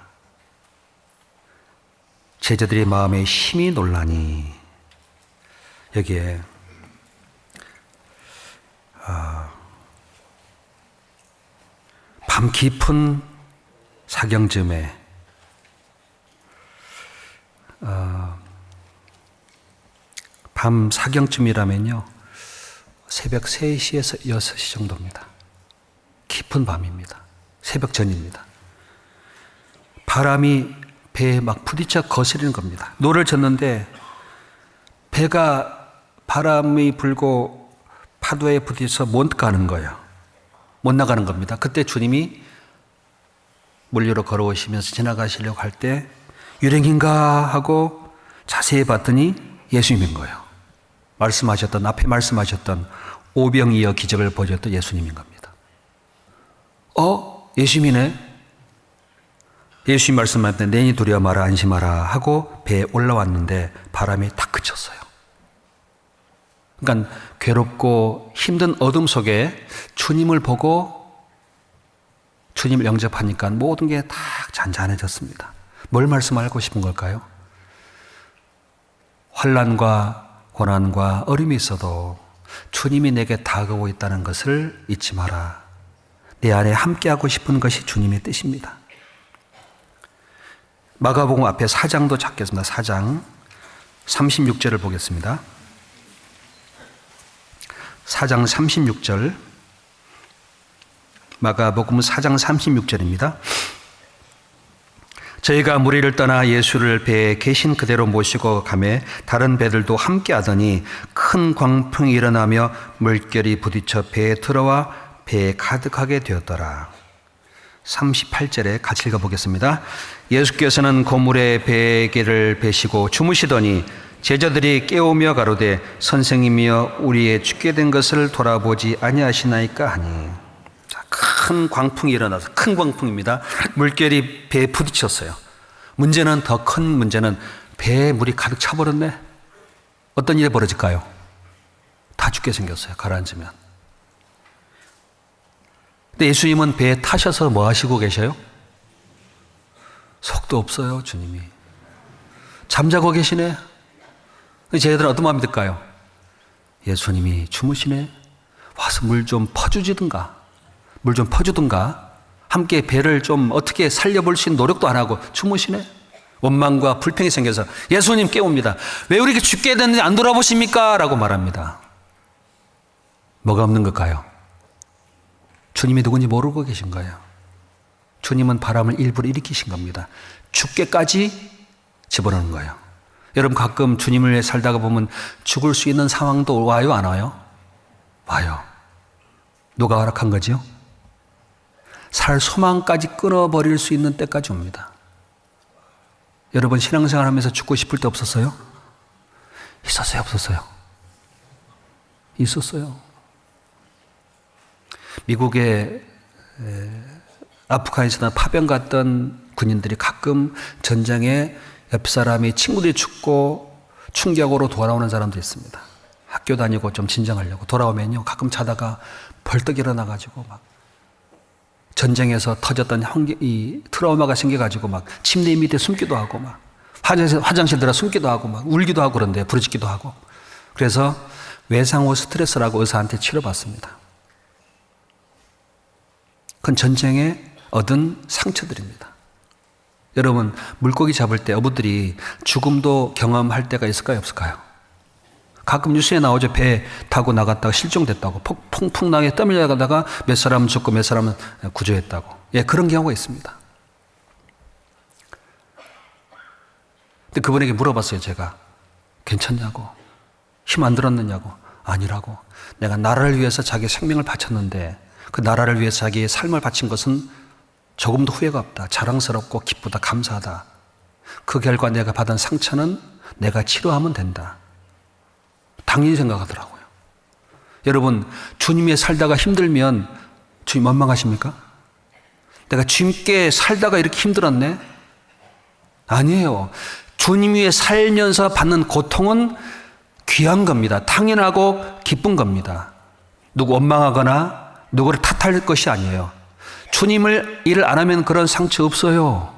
제자들의 마음에 심히 놀라니. 여기에 밤 깊은 사경쯤에 밤 사경쯤이라면요, 새벽 3시에서 6시 정도입니다. 깊은 밤입니다. 새벽 전입니다. 바람이 배에 막 부딪혀 거스리는 겁니다. 노를 젓는데 배가 바람이 불고 파도에 부딪혀서 못 가는 거예요. 못 나가는 겁니다. 그때 주님이 물 위로 걸어오시면서 지나가시려고 할 때 유령인가 하고 자세히 봤더니 예수님인 거예요. 앞에 말씀하셨던 오병이어 기적을 보여줬던 예수님인 겁니다. 예수님이네. 예수님 말씀할 때 내니 두려워 마라 안심하라 하고 배에 올라왔는데 바람이 탁 그쳤어요. 그러니까 괴롭고 힘든 어둠 속에 주님을 보고 주님을 영접하니까 모든 게 다 잔잔해졌습니다. 뭘 말씀하고 싶은 걸까요? 환난과 고난과 어려움이 있어도 주님이 내게 다가오고 있다는 것을 잊지 마라. 내 안에 함께하고 싶은 것이 주님의 뜻입니다. 마가복음 앞에 4장도 찾겠습니다. 4장 36절을 보겠습니다. 4장 36절, 마가복음 4장 36절입니다. 저희가 무리를 떠나 예수를 배에 계신 그대로 모시고 가매 다른 배들도 함께 하더니 큰 광풍이 일어나며 물결이 부딪혀 배에 들어와 배에 가득하게 되었더라. 38절에 같이 읽어보겠습니다. 예수께서는 고물에 베개를 베시고 주무시더니 제자들이 깨우며 가로되 선생님이여 우리의 죽게 된 것을 돌아보지 아니하시나이까 하니. 큰 광풍이 일어나서, 큰 광풍입니다. 물결이 배에 부딪혔어요. 문제는, 더 큰 문제는 배에 물이 가득 차버렸네. 어떤 일이 벌어질까요? 다 죽게 생겼어요. 가라앉으면. 근데 예수님은 배에 타셔서 뭐 하시고 계셔요? 속도 없어요, 주님이. 잠자고 계시네. 쟤들은 어떤 마음이 들까요? 예수님이 주무시네. 와서 물 좀 퍼주든가, 물 좀 퍼주든가, 함께 배를 좀 어떻게 살려볼 수 있는 노력도 안 하고 주무시네. 원망과 불평이 생겨서 예수님 깨웁니다. 왜 우리 죽게 됐는지 안 돌아보십니까? 라고 말합니다. 뭐가 없는 걸까요? 주님이 누군지 모르고 계신 거예요. 주님은 바람을 일부러 일으키신 겁니다. 죽게까지 집어넣는 거예요. 여러분 가끔 주님을 위해 살다가 보면 죽을 수 있는 상황도 와요, 안 와요? 와요. 누가 허락한 거지요? 살 소망까지 끊어버릴 수 있는 때까지 옵니다. 여러분 신앙생활 하면서 죽고 싶을 때 없었어요? 있었어요, 없었어요? 있었어요. 미국의 아프가니스탄 파병 갔던 군인들이 가끔 전장에 옆 사람이 친구들이 죽고 충격으로 돌아오는 사람도 있습니다. 학교 다니고 좀 진정하려고 돌아오면요, 가끔 자다가 벌떡 일어나가지고 막 전쟁에서 터졌던 이 트라우마가 생겨가지고 막 침대 밑에 숨기도 하고 막 화장실 들어 숨기도 하고 막 울기도 하고 그런데 부르짖기도 하고. 그래서 외상후 스트레스라고 의사한테 치료받습니다. 그건 전쟁에 얻은 상처들입니다. 여러분 물고기 잡을 때 어부들이 죽음도 경험할 때가 있을까요, 없을까요? 가끔 뉴스에 나오죠. 배 타고 나갔다가 실종됐다고, 풍풍나게 떠밀려가다가 몇 사람은 죽고 몇 사람은 구조했다고. 예, 그런 경우가 있습니다. 근데 그분에게 물어봤어요, 제가. 괜찮냐고, 힘 안 들었느냐고. 아니라고. 내가 나라를 위해서 자기 생명을 바쳤는데 그 나라를 위해서 자기의 삶을 바친 것은 조금도 후회가 없다. 자랑스럽고 기쁘다. 감사하다. 그 결과 내가 받은 상처는 내가 치료하면 된다. 당연히 생각하더라고요. 여러분 주님에 살다가 힘들면 주님 원망하십니까? 내가 주님께 살다가 이렇게 힘들었네? 아니에요. 주님 위에 살면서 받는 고통은 귀한 겁니다. 당연하고 기쁜 겁니다. 누구 원망하거나 누구를 탓할 것이 아니에요. 주님을 일을 안 하면 그런 상처 없어요.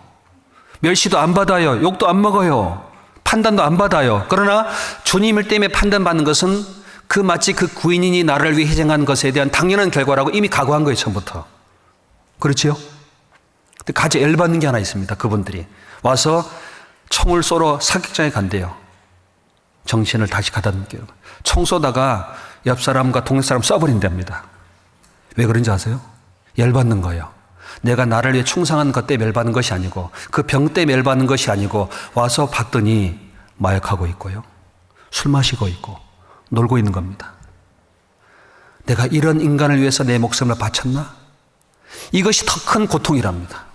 멸시도 안 받아요. 욕도 안 먹어요. 판단도 안 받아요. 그러나 주님을 때문에 판단받는 것은 마치 그 구인인이 나를 위해 희생한 것에 대한 당연한 결과라고 이미 각오한 거예요, 처음부터. 그렇지요? 근데 가장 열받는 게 하나 있습니다. 그분들이 와서 총을 쏘러 사격장에 간대요. 정신을 다시 가다 놓게요. 총 쏘다가 옆 사람과 동네 사람 쏴버린답니다. 왜 그런지 아세요? 열받는 거예요. 내가 나를 위해 충성한 것 때문에 열받는 것이 아니고 그 병 때문에 열받는 것이 아니고 와서 봤더니 마약하고 있고요. 술 마시고 있고 놀고 있는 겁니다. 내가 이런 인간을 위해서 내 목숨을 바쳤나? 이것이 더 큰 고통이랍니다.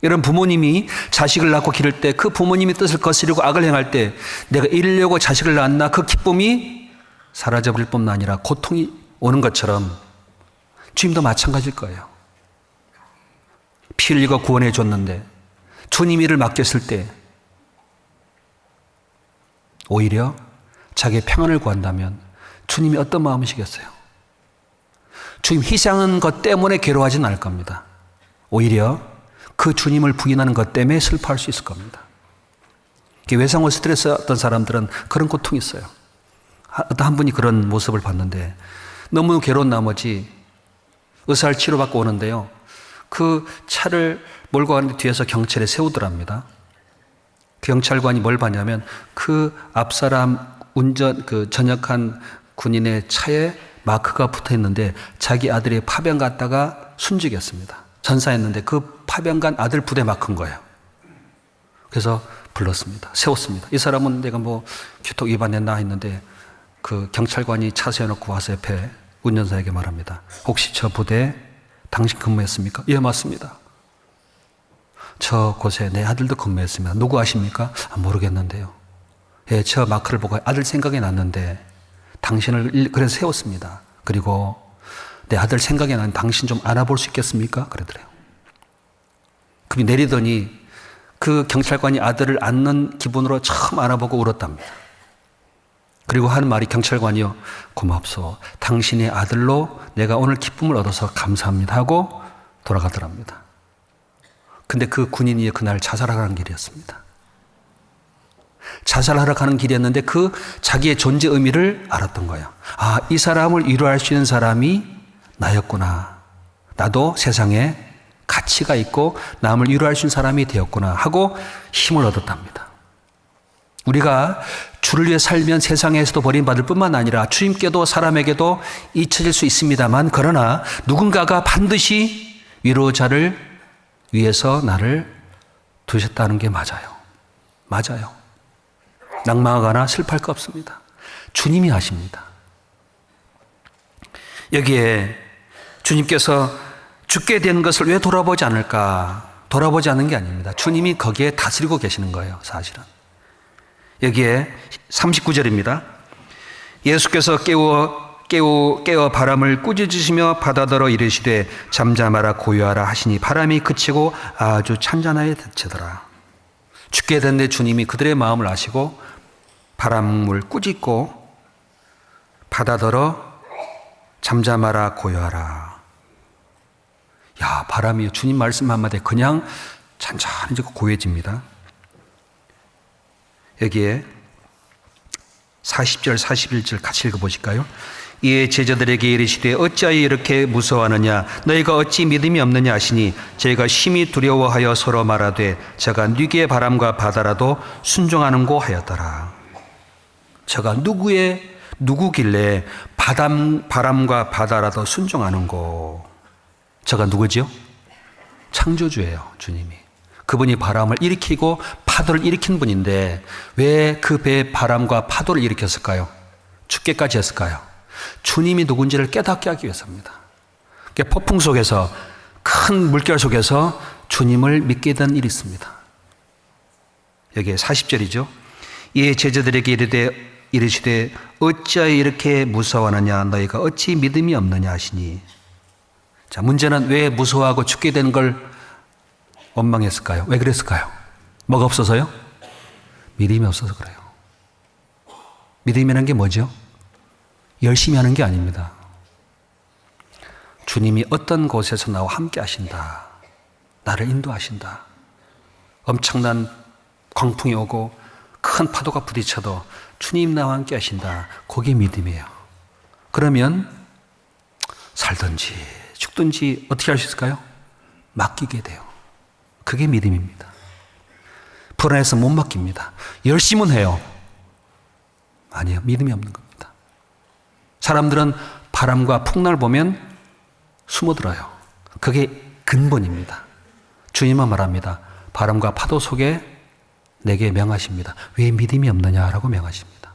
이런 부모님이 자식을 낳고 기를 때 그 부모님의 뜻을 거스르고 악을 행할 때 내가 이러려고 자식을 낳았나? 그 기쁨이 사라져버릴 뿐만 아니라 고통이 오는 것처럼 주님도 마찬가지일 거예요. 피 흘리고 구원해 줬는데 주님 일을 맡겼을 때 오히려 자기의 평안을 구한다면 주님이 어떤 마음이시겠어요? 주님 희생한 것 때문에 괴로워하지는 않을 겁니다. 오히려 그 주님을 부인하는 것 때문에 슬퍼할 수 있을 겁니다. 외상후 스트레스 어떤 사람들은 그런 고통이 있어요. 어떤 한 분이 그런 모습을 봤는데 너무 괴로운 나머지 의사를 치료받고 오는데요. 그 차를 몰고 가는데 뒤에서 경찰에 세우더랍니다. 경찰관이 뭘 봤냐면 그 앞사람 전역한 군인의 차에 마크가 붙어 있는데 자기 아들이 파병 갔다가 순직했습니다. 전사했는데 그 파병 간 아들 부대 마크인 거예요. 그래서 불렀습니다. 세웠습니다. 이 사람은 내가 교통 위반했나 했는데 그 경찰관이 차 세워놓고 와서 옆에 운전사에게 말합니다. 혹시 저 부대에 당신 근무했습니까? 예, 맞습니다. 저 곳에 내 아들도 근무했습니다. 누구 아십니까? 모르겠는데요. 예, 저 마크를 보고 아들 생각이 났는데 당신을 그래서 세웠습니다. 그리고 내 아들 생각이 나는 당신 좀 알아볼 수 있겠습니까? 그러더래요. 그럼 내리더니 그 경찰관이 아들을 안는 기분으로 처음 알아보고 울었답니다. 그리고 하는 말이 경찰관이요. 고맙소. 당신의 아들로 내가 오늘 기쁨을 얻어서 감사합니다 하고 돌아가더랍니다. 근데 그 군인이 그날 자살하러 길이었습니다. 자살하러 가는 길이었는데 그 자기의 존재 의미를 알았던 거예요. 아, 이 사람을 위로할 수 있는 사람이 나였구나. 나도 세상에 가치가 있고 남을 위로할 수 있는 사람이 되었구나 하고 힘을 얻었답니다. 우리가 주를 위해 살면 세상에서도 버림받을 뿐만 아니라 주님께도 사람에게도 잊혀질 수 있습니다만 그러나 누군가가 반드시 위로자를 위해서 나를 두셨다는 게 맞아요. 맞아요. 낭망하거나 슬퍼할 거 없습니다. 주님이 하십니다. 여기에 주님께서 죽게 된 것을 왜 돌아보지 않을까? 돌아보지 않는 게 아닙니다. 주님이 거기에 다스리고 계시는 거예요, 사실은. 여기에 39절입니다. 예수께서 깨워 바람을 꾸짖으시며 바다더러 이르시되 잠잠하라 고요하라 하시니 바람이 그치고 아주 찬잔하게 그치더라. 죽게 된 내 주님이 그들의 마음을 아시고 바람을 꾸짖고 바다더러 잠잠하라 고요하라. 야, 바람이 주님 말씀 한마디에 그냥 잔잔해지고 고요해집니다. 여기에 40절 41절 같이 읽어보실까요? 이에 제자들에게 이르시되 어찌하여 이렇게 무서워하느냐 너희가 어찌 믿음이 없느냐 하시니 저희가 심히 두려워하여 서로 말하되 저가 누구의 바람과 바다라도 순종하는고 하였더라. 저가 누구길래 바람과 바다라도 순종하는고. 저가 누구지요? 창조주예요, 주님이. 그분이 바람을 일으키고 파도를 일으킨 분인데 왜 그 배에 바람과 파도를 일으켰을까요? 죽게까지 했을까요? 주님이 누군지를 깨닫게 하기 위해서입니다. 폭풍 속에서 큰 물결 속에서 주님을 믿게 된 일이 있습니다. 여기에 40절이죠. 이에 제자들에게 이르시되 어찌하여 이렇게 무서워하느냐 너희가 어찌 믿음이 없느냐 하시니. 자, 문제는 왜 무서워하고 죽게 된 걸 원망했을까요? 왜 그랬을까요? 뭐가 없어서요? 믿음이 없어서 그래요. 믿음이라는 게 뭐죠? 열심히 하는 게 아닙니다. 주님이 어떤 곳에서 나와 함께 하신다. 나를 인도하신다. 엄청난 광풍이 오고 큰 파도가 부딪혀도 주님 나와 함께 하신다. 그게 믿음이에요. 그러면 살든지 죽든지 어떻게 할 수 있을까요? 맡기게 돼요. 그게 믿음입니다. 불안해서 못 맡깁니다. 열심은 해요. 아니요. 믿음이 없는 겁니다. 사람들은 바람과 풍랑을 보면 숨어들어요. 그게 근본입니다. 주님은 말합니다. 바람과 파도 속에 내게 명하십니다. 왜 믿음이 없느냐라고 명하십니다.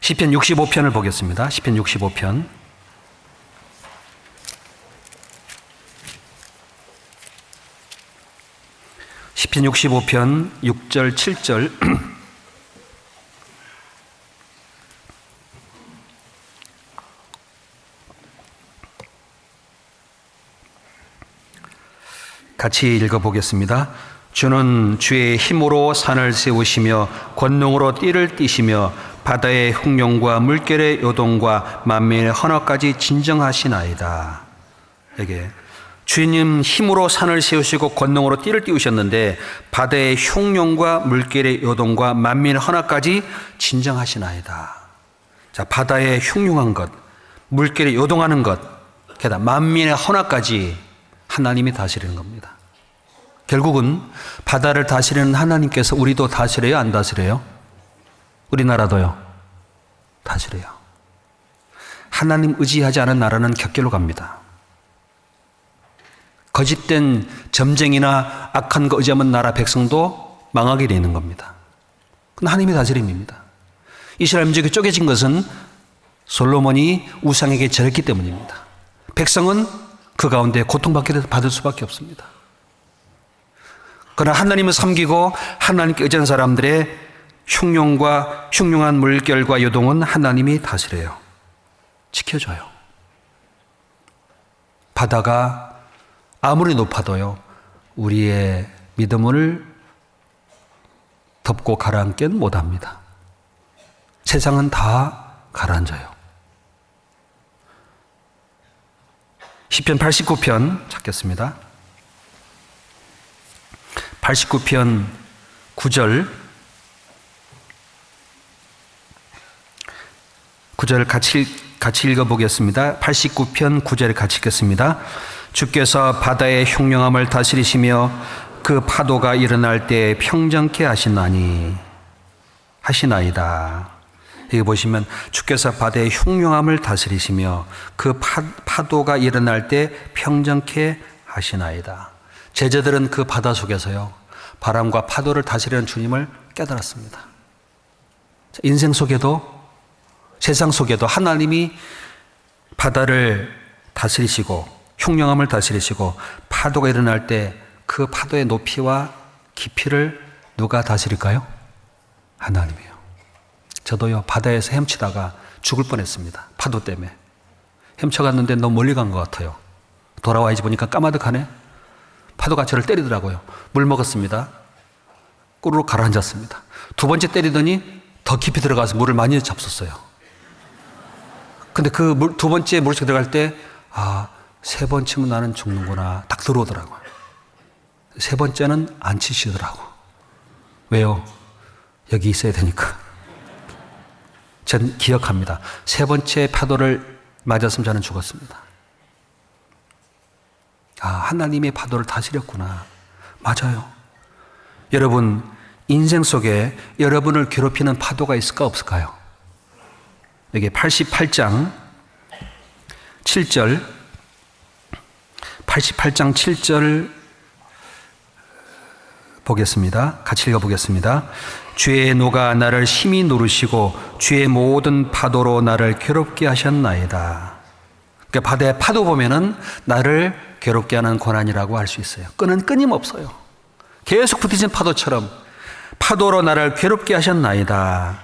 시편 65편을 보겠습니다. 시편 65편. 시편 65편 6절 7절 같이 읽어보겠습니다. 주는 주의 힘으로 산을 세우시며 권능으로 띠를 띠시며 바다의 흉룡과 물결의 요동과 만민의 헌어까지 진정하시나이다. 이게 주님 힘으로 산을 세우시고 권능으로 띠를 띄우셨는데 바다의 흉룡과 물결의 요동과 만민의 헌어까지 진정하시나이다. 자, 바다의 흉흉한 것, 물결의 요동하는 것, 게다가 만민의 헌어까지 하나님이 다스리는 겁니다. 결국은 바다를 다스리는 하나님께서 우리도 다스려요? 안 다스려요? 우리나라도요? 다스려요. 하나님 의지하지 않은 나라는 격결로 갑니다. 거짓된 점쟁이나 악한 거 의지하는 나라 백성도 망하게 되는 겁니다. 그건 하나님의 다스림입니다. 이스라엘 민족이 쪼개진 것은 솔로몬이 우상에게 절했기 때문입니다. 백성은 그 가운데 고통받을 수밖에 없습니다. 그러나 하나님을 섬기고 하나님께 의지한 사람들의 흉흉한 물결과 요동은 하나님이 다스려요. 지켜줘요. 바다가 아무리 높아도요, 우리의 믿음을 덮고 가라앉기는 못합니다. 세상은 다 가라앉아요. 시편 89편 찾겠습니다. 89편 9절 같이 읽어보겠습니다. 89편 9절 같이 읽겠습니다. 주께서 바다의 흉령함을 다스리시며 그 파도가 일어날 때 평정케 하시나이다. 여기 보시면 주께서 바다의 흉흉함을 다스리시며 그 파도가 일어날 때 평정케 하시나이다. 제자들은 그 바다 속에서요, 바람과 파도를 다스리는 주님을 깨달았습니다. 인생 속에도 세상 속에도 하나님이 바다를 다스리시고 흉흉함을 다스리시고 파도가 일어날 때 그 파도의 높이와 깊이를 누가 다스릴까요? 하나님이에요. 저도요, 바다에서 헤엄치다가 죽을 뻔했습니다. 파도 때문에. 헤엄쳐갔는데 너무 멀리 간 것 같아요. 돌아와야지 보니까 까마득하네. 파도가 저를 때리더라고요. 물 먹었습니다. 꾸르륵 가라앉았습니다. 두 번째 때리더니 더 깊이 들어가서 물을 많이 잡섰어요. 근데 그 두 번째 물속에 들어갈 때, 세 번 치면 나는 죽는구나. 딱 들어오더라고요. 세 번째는 안 치시더라고. 왜요? 여기 있어야 되니까. 전 기억합니다. 세 번째 파도를 맞았으면 저는 죽었습니다. 하나님의 파도를 다스렸구나. 맞아요. 여러분, 인생 속에 여러분을 괴롭히는 파도가 있을까 없을까요? 여기 88장 7절 88장 7절 보겠습니다. 같이 읽어보겠습니다. 주의 노가 나를 심히 노르시고 주의 모든 파도로 나를 괴롭게 하셨나이다. 그러니까 바다의 파도 보면은 나를 괴롭게 하는 고난이라고 할 수 있어요. 끈은 끊임없어요. 계속 부딪힌 파도처럼 파도로 나를 괴롭게 하셨나이다.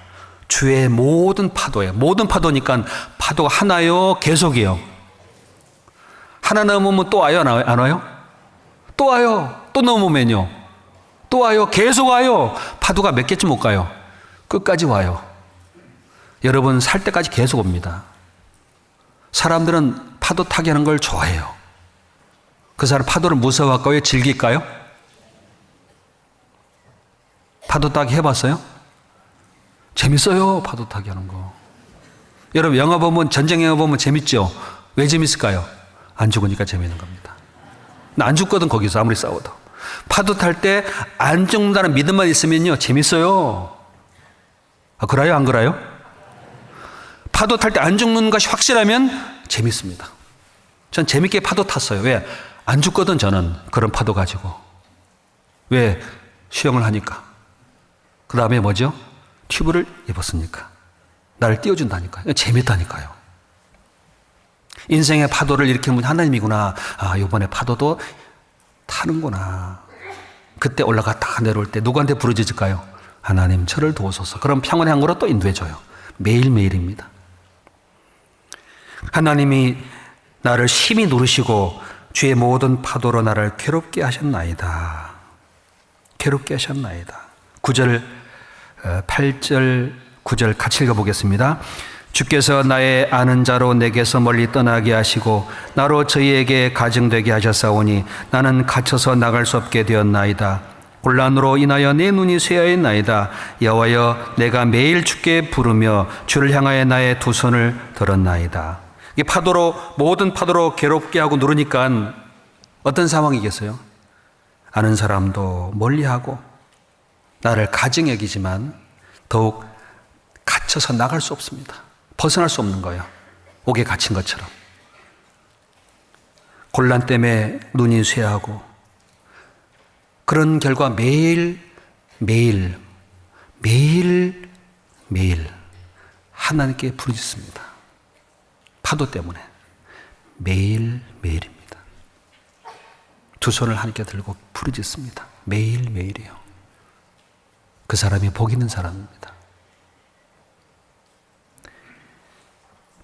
주의 모든 파도예요. 모든 파도니까 파도가 하나요? 계속이요. 하나 넘으면 또 와요? 안 와요? 또 와요. 또 넘으면요. 또 와요. 계속 와요. 파도가 몇 개쯤 못 가요. 끝까지 와요. 여러분 살 때까지 계속 옵니다. 사람들은 파도 타기 하는 걸 좋아해요. 그 사람 파도를 무서워할까요? 즐길까요? 파도 타기 해봤어요? 재밌어요. 파도 타기 하는 거. 여러분 영화 보면, 전쟁 영화 보면 재밌죠? 왜 재밌을까요? 안 죽으니까 재밌는 겁니다. 나 안 죽거든 거기서 아무리 싸워도. 파도 탈 때 안 죽는다는 믿음만 있으면요 재밌어요. 아, 그래요? 안 그래요? 파도 탈 때 안 죽는 것이 확실하면 재밌습니다. 전 재밌게 파도 탔어요. 왜? 안 죽거든 저는 그런 파도 가지고. 왜? 수영을 하니까. 그 다음에 뭐죠? 튜브를 입었으니까. 나를 띄워준다니까요. 재밌다니까요. 인생의 파도를 일으키는 분이 하나님이구나. 아, 이번에 파도도 타는구나. 그때 올라갔다가 내려올 때 누구한테 부르짖을까요? 하나님 저를 도우소서. 그럼 평안의 항구로 또 인도해줘요. 매일매일입니다. 하나님이 나를 심히 누르시고 주의 모든 파도로 나를 괴롭게 하셨나이다. 괴롭게 하셨나이다. 9절, 8절, 9절 같이 읽어보겠습니다. 주께서 나의 아는 자로 내게서 멀리 떠나게 하시고 나로 저희에게 가증되게 하셨사오니 나는 갇혀서 나갈 수 없게 되었나이다. 곤란으로 인하여 내 눈이 쇠하였나이다. 여호와여 내가 매일 주께 부르며 주를 향하여 나의 두 손을 들었나이다. 이 파도로, 모든 파도로 괴롭게 하고 누르니까 어떤 상황이겠어요? 아는 사람도 멀리하고 나를 가증 여기지만 더욱 갇혀서 나갈 수 없습니다. 벗어날 수 없는 거예요. 옥에 갇힌 것처럼. 곤란 때문에 눈이 쇠하고 그런 결과 매일 하나님께 부르짖습니다. 파도 때문에 매일입니다. 두 손을 하나님께 들고 부르짖습니다. 매일이에요. 그 사람이 복 있는 사람입니다.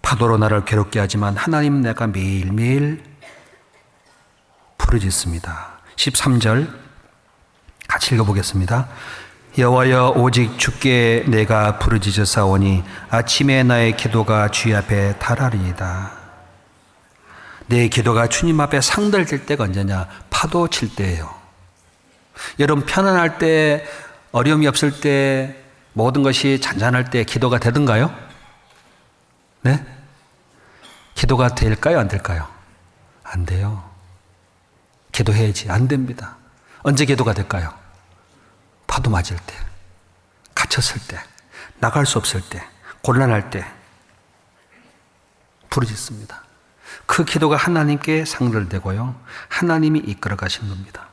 파도로 나를 괴롭게 하지만 하나님 내가 매일매일 부르짖습니다. 13절 같이 읽어보겠습니다. 여호와여 오직 주께 내가 부르짖었사오니 아침에 나의 기도가 주의 앞에 달하리이다. 내 기도가 주님 앞에 상달될 때가 언제냐? 파도 칠 때예요. 여러분 편안할 때, 어려움이 없을 때, 모든 것이 잔잔할 때 기도가 되던가요? 네? 기도가 될까요? 안 될까요? 안 돼요. 기도해야지. 안 됩니다. 언제 기도가 될까요? 파도 맞을 때, 갇혔을 때, 나갈 수 없을 때, 곤란할 때 부르짖습니다. 그 기도가 하나님께 상달되고요. 하나님이 이끌어 가신 겁니다.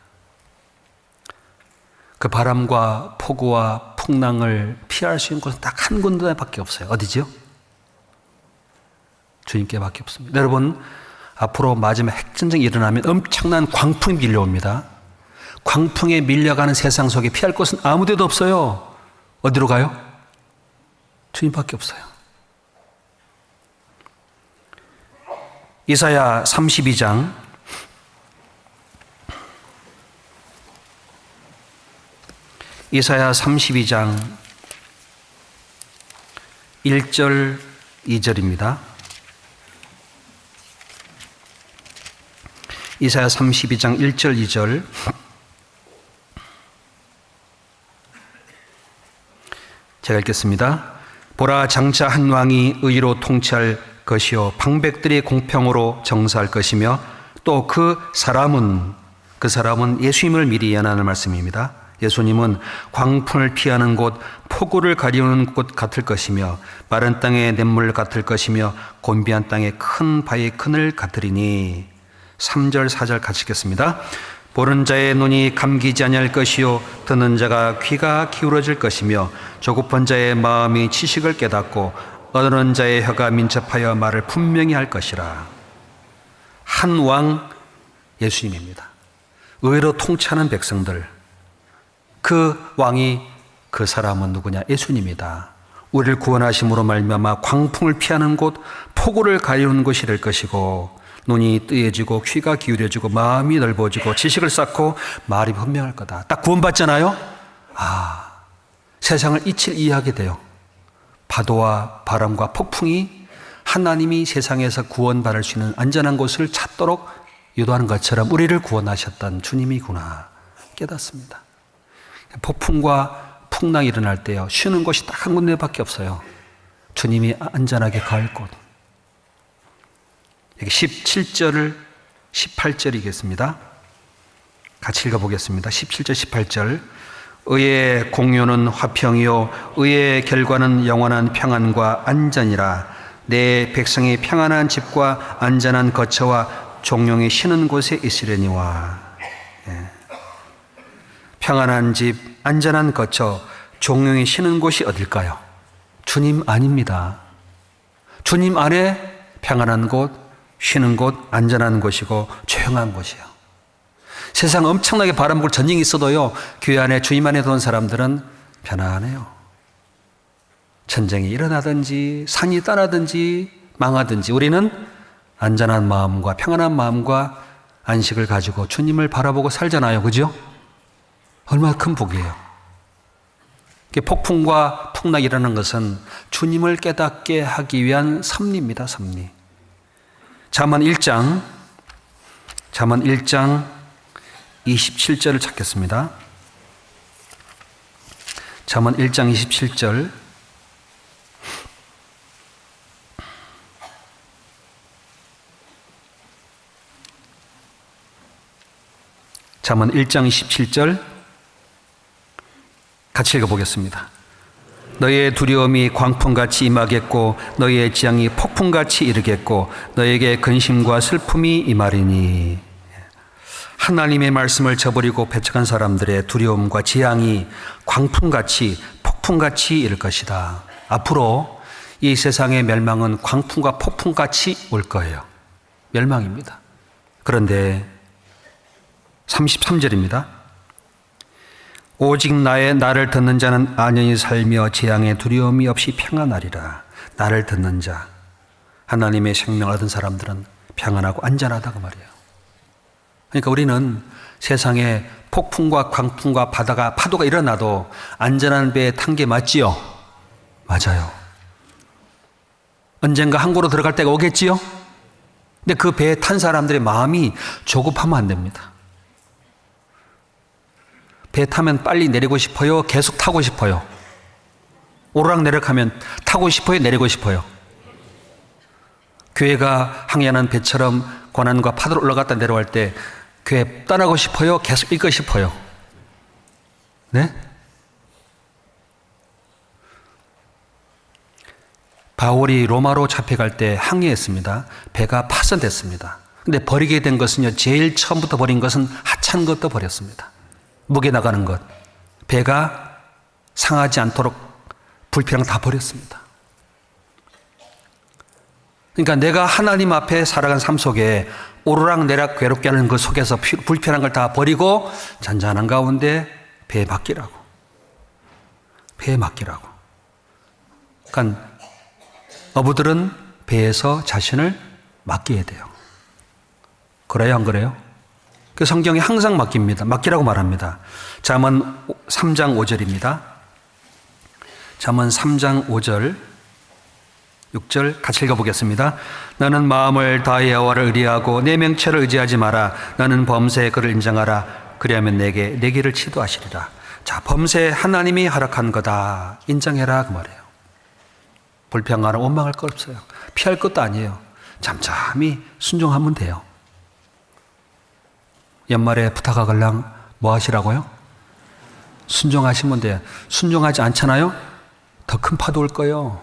그 바람과 폭우와 풍랑을 피할 수 있는 곳은 딱 한 군데밖에 없어요. 어디죠? 주님께밖에 없습니다. 여러분, 앞으로 마지막 핵전쟁이 일어나면 엄청난 광풍이 밀려옵니다. 광풍에 밀려가는 세상 속에 피할 곳은 아무 데도 없어요. 어디로 가요? 주님밖에 없어요. 이사야 32장 1절 2절입니다. 이사야 32장 1절 2절 제가 읽겠습니다. 보라 장차 한 왕이 의로 통치할 것이요 방백들이 공평으로 정사할 것이며 또 그 사람은 예수님을 미리 예언하는 말씀입니다. 예수님은 광풍을 피하는 곳, 폭우를 가리우는 곳 같을 것이며 마른 땅의 냇물 같을 것이며 곤비한 땅의 큰 바위 그늘 같으리니 3절 4절 같이 읽겠습니다. 보는 자의 눈이 감기지 아니할 것이요 듣는 자가 귀가 기울어질 것이며 조급한 자의 마음이 지식을 깨닫고 얻는 자의 혀가 민첩하여 말을 분명히 할 것이라. 한 왕 예수님입니다. 의로 통치하는 백성들, 그 왕이, 그 사람은 누구냐? 예수님이다. 우리를 구원하심으로 말미암아 광풍을 피하는 곳, 폭우를 가리우는 곳이 될 것이고 눈이 뜨여지고 귀가 기울여지고 마음이 넓어지고 지식을 쌓고 말이 분명할 거다. 딱 구원받잖아요. 세상을 이치를 이해하게 돼요. 파도와 바람과 폭풍이 하나님이 세상에서 구원받을 수 있는 안전한 곳을 찾도록 유도하는 것처럼 우리를 구원하셨던 주님이구나 깨닫습니다. 폭풍과 풍랑이 일어날 때요, 쉬는 곳이 딱 한 군데밖에 없어요. 주님이 안전하게 갈 곳. 여기 17절, 18절이겠습니다. 같이 읽어보겠습니다. 17절, 18절. 의의 공효는 화평이요 의의 결과는 영원한 평안과 안전이라. 내 백성이 평안한 집과 안전한 거처와 종용이 쉬는 곳에 있으려니와. 평안한 집, 안전한 거처, 종용이 쉬는 곳이 어딜까요? 주님 아닙니다. 주님 안에 평안한 곳, 쉬는 곳, 안전한 곳이고 조용한 곳이요. 세상 엄청나게 바람 불고 전쟁이 있어도요, 교회 안에 주님 안에 들어온 사람들은 편안해요. 전쟁이 일어나든지 산이 떠나든지 망하든지 우리는 안전한 마음과 평안한 마음과 안식을 가지고 주님을 바라보고 살잖아요. 그죠? 얼마나 큰 복이에요. 폭풍과 풍랑이 일어나는 것은 주님을 깨닫게 하기 위한 섭리입니다. 섭리. 잠언 1장 27절을 찾겠습니다. 잠언 1장 27절. 잠언 1장 27절 같이 읽어보겠습니다. 너희의 두려움이 광풍같이 임하겠고 너희의 지향이 폭풍같이 이르겠고 너희에게 근심과 슬픔이 임하리니. 하나님의 말씀을 저버리고 배척한 사람들의 두려움과 지향이 광풍같이 폭풍같이 이를 것이다. 앞으로 이 세상의 멸망은 광풍과 폭풍같이 올 거예요. 멸망입니다. 그런데 33절입니다. 오직 나를 듣는 자는 안연히 살며 재앙에 두려움이 없이 평안하리라. 나를 듣는 자, 하나님의 생명을 얻은 사람들은 평안하고 안전하다고 말이에요. 그러니까 우리는 세상에 폭풍과 광풍과 파도가 일어나도 안전한 배에 탄 게 맞지요? 맞아요. 언젠가 항구로 들어갈 때가 오겠지요? 근데 그 배에 탄 사람들의 마음이 조급하면 안 됩니다. 배 타면 빨리 내리고 싶어요? 계속 타고 싶어요? 오르락내리락하면 타고 싶어요? 내리고 싶어요? 교회가 항해하는 배처럼 고난과 파도로 올라갔다 내려갈 때 교회 떠나고 싶어요? 계속 있고 싶어요? 네? 바울이 로마로 잡혀갈 때 항해했습니다. 배가 파손됐습니다. 근데 버리게 된 것은요, 제일 처음부터 버린 것은 하찮은 것도 버렸습니다. 무게 나가는 것, 배가 상하지 않도록 불필요한 다 버렸습니다. 그러니까 내가 하나님 앞에 살아간 삶 속에 오르락내락 괴롭게 하는 그 속에서 불필요한 걸 다 버리고 잔잔한 가운데 배에 맡기라고. 배에 맡기라고. 그러니까 어부들은 배에서 자신을 맡겨야 돼요. 그래요, 안 그래요? 그 성경에 항상 맡깁니다. 맡기라고 말합니다. 잠언 3장 5절입니다. 잠언 3장 5절, 6절 같이 읽어보겠습니다. 너는 마음을 다해 여호와를 의리하고 내 명철을 의지하지 마라. 너는 범죄의 그를 인정하라. 그리하면 내게 내 길을 치도하시리라. 자, 범죄 하나님이 허락한 거다. 인정해라 그 말이에요. 불평하는 원망할 거 없어요. 피할 것도 아니에요. 잠잠히 순종하면 돼요. 연말에 부탁하걸랑 뭐 하시라고요? 순종하시면 돼요. 순종하지 않잖아요? 더 큰 파도 올 거예요.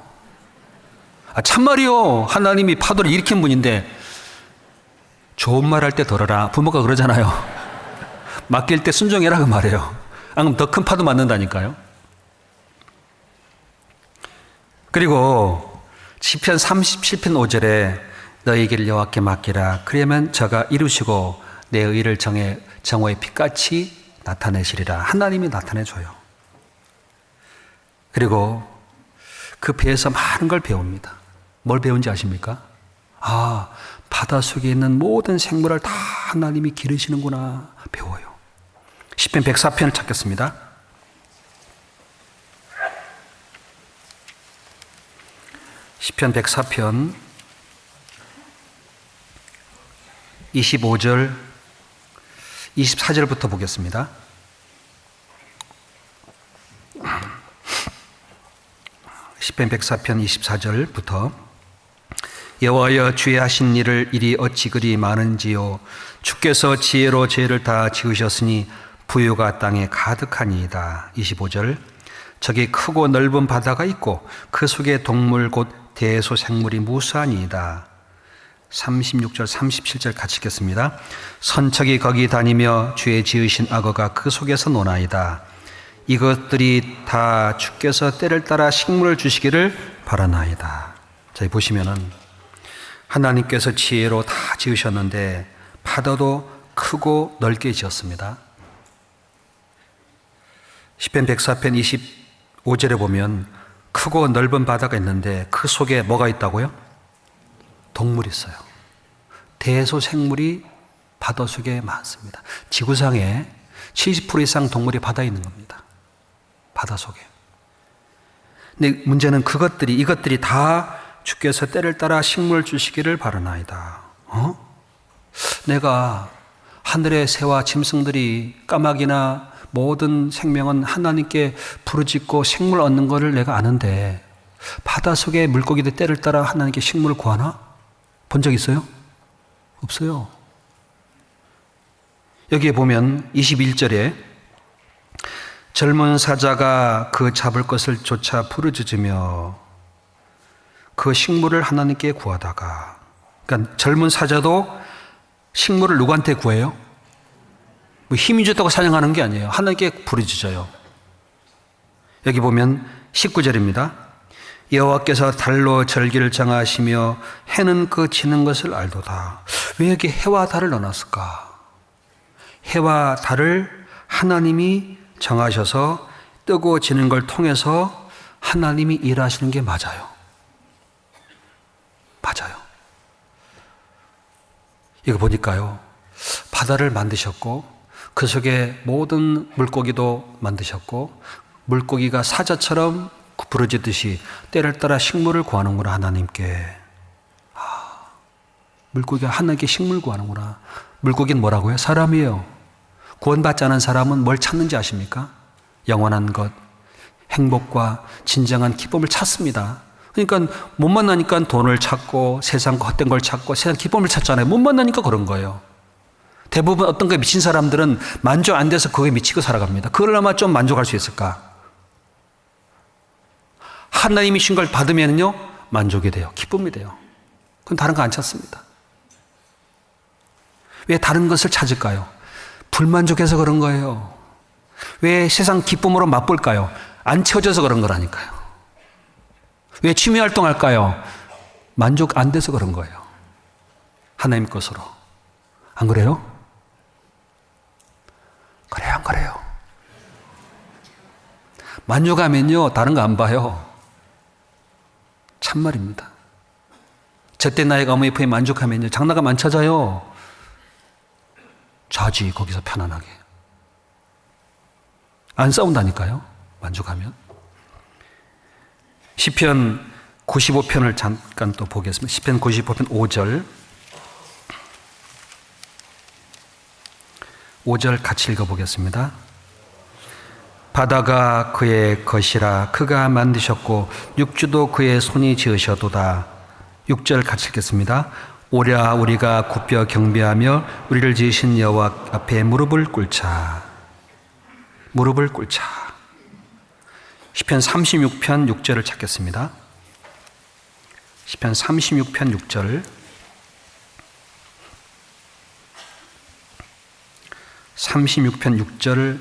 참말이요. 하나님이 파도를 일으킨 분인데 좋은 말 할 때 들어라. 부모가 그러잖아요. 맡길 때 순종해라 그 말이에요. 안 그러면 더 큰 파도 맞는다니까요. 그리고 시편 37편 5절에 너희 길을 여호와께 맡기라. 그러면 저가 이루시고 내 의를 정오의 빛같이 나타내시리라. 하나님이 나타내줘요. 그리고 그 배에서 많은 걸 배웁니다. 뭘 배운지 아십니까? 아, 바다 속에 있는 모든 생물을 다 하나님이 기르시는구나 배워요. 시편 104편을 찾겠습니다. 시편 104편 25절, 24절부터 보겠습니다. 시편 104편 24절부터 여호와여 주의 하신 일을 일이 어찌 그리 많은지요. 주께서 지혜로 죄를 다 지으셨으니 부유가 땅에 가득하니이다. 25절 저기 크고 넓은 바다가 있고 그 속에 동물 곧 대소생물이 무수하니이다. 36절 37절 같이 읽겠습니다. 선척이 거기 다니며 주의 지으신 악어가 그 속에서 노나이다. 이것들이 다 주께서 때를 따라 식물을 주시기를 바라나이다. 자, 보시면은 하나님께서 지혜로 다 지으셨는데 바다도 크고 넓게 지었습니다. 시편 104편 25절에 보면 크고 넓은 바다가 있는데 그 속에 뭐가 있다고요? 동물이 있어요. 대소생물이 바다 속에 많습니다. 지구상에 70% 이상 동물이 바다에 있는 겁니다. 바다 속에. 근데 문제는 이것들이 다 주께서 때를 따라 식물을 주시기를 바라나이다. 내가 하늘의 새와 짐승들이 까마귀나 모든 생명은 하나님께 부르짖고 생물 얻는 것을 내가 아는데 바닷속의 물고기들 때를 따라 하나님께 식물을 구하나? 본 적 있어요? 없어요. 여기에 보면 21절에 젊은 사자가 그 잡을 것을 쫓아 부르짖으며 그 식물을 하나님께 구하다가, 그러니까 젊은 사자도 식물을 누구한테 구해요? 뭐 힘이 좋다고 사냥하는 게 아니에요. 하나님께 부르짖어요. 여기 보면 19절입니다. 여호와께서 달로 절기를 정하시며 해는 그 지는 것을 알도다. 왜 여기 해와 달을 넣어놨을까? 해와 달을 하나님이 정하셔서 뜨고 지는 걸 통해서 하나님이 일하시는 게 맞아요. 맞아요. 이거 보니까요, 바다를 만드셨고 그 속에 모든 물고기도 만드셨고 물고기가 사자처럼 부르짖듯이 때를 따라 식물을 구하는구나. 하나님께. 물고기가 하나님께 식물 구하는구나. 물고기는 뭐라고요? 사람이에요. 구원받지 않은 사람은 뭘 찾는지 아십니까? 영원한 것, 행복과 진정한 기쁨을 찾습니다. 그러니까 못 만나니까 돈을 찾고 세상 헛된 걸 찾고 세상 기쁨을 찾잖아요. 못 만나니까 그런 거예요. 대부분 어떤 거에 미친 사람들은 만족 안 돼서 그거에 미치고 살아갑니다. 그걸 아마 좀 만족할 수 있을까? 하나님이 신 걸 받으면요 만족이 돼요. 기쁨이 돼요. 그건 다른 거 안 찾습니다. 왜 다른 것을 찾을까요? 불만족해서 그런 거예요. 왜 세상 기쁨으로 맛볼까요? 안 채워져서 그런 거라니까요. 왜 취미 활동할까요? 만족 안 돼서 그런 거예요. 하나님 것으로. 안 그래요? 그래요, 안 그래요? 만족하면요 다른 거 안 봐요. 참말입니다. 저때 나이가 어머니에 만족하면요 장난감 안 찾아요. 자지 거기서 편안하게. 안 싸운다니까요. 만족하면. 시편 95편을 잠깐 또 보겠습니다. 시편 95편 5절. 5절 같이 읽어보겠습니다. 바다가 그의 것이라 그가 만드셨고 육주도 그의 손이 지으셔도다. 6절 같이 읽겠습니다. 오랴 우리가 굽혀 경배하며 우리를 지으신 여호와 앞에 무릎을 꿇자. 무릎을 꿇자. 시편 36편 6절을 찾겠습니다. 시편 36편 6절. 36편 6절,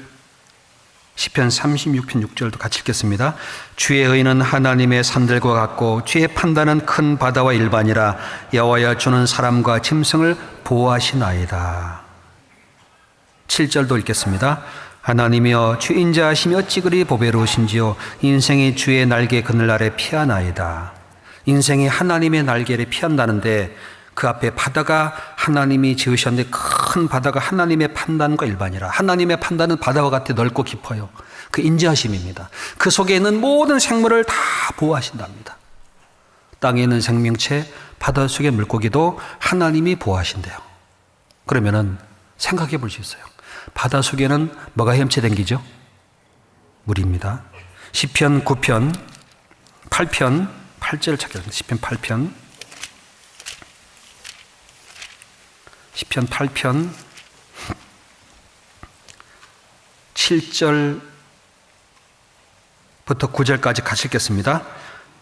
시편 36편 6절도 같이 읽겠습니다. 주의 의는 하나님의 산들과 같고 주의 판단은 큰 바다와 일반이라. 여호와여 주는 사람과 짐승을 보호하시나이다. 7절도 읽겠습니다. 하나님이여 주 인자하시며 어찌 그리 보배로우신지요. 인생이 주의 날개 그늘 아래 피하나이다. 인생이 하나님의 날개를 피한다는데 그 앞에 바다가 하나님이 지으셨는데 큰 바다가 하나님의 판단과 일반이라. 하나님의 판단은 바다와 같아 넓고 깊어요. 그 인자하심입니다. 그 속에 있는 모든 생물을 다 보호하신답니다. 땅에 있는 생명체, 바다 속의 물고기도 하나님이 보호하신대요. 그러면은 생각해 볼 수 있어요. 바다 속에는 뭐가 헤엄쳐댕기죠? 물입니다. 시편 9편 8편 8절을 찾겠습니다. 시편 8편 시편 8편 7절부터 9절까지 같이 읽겠습니다.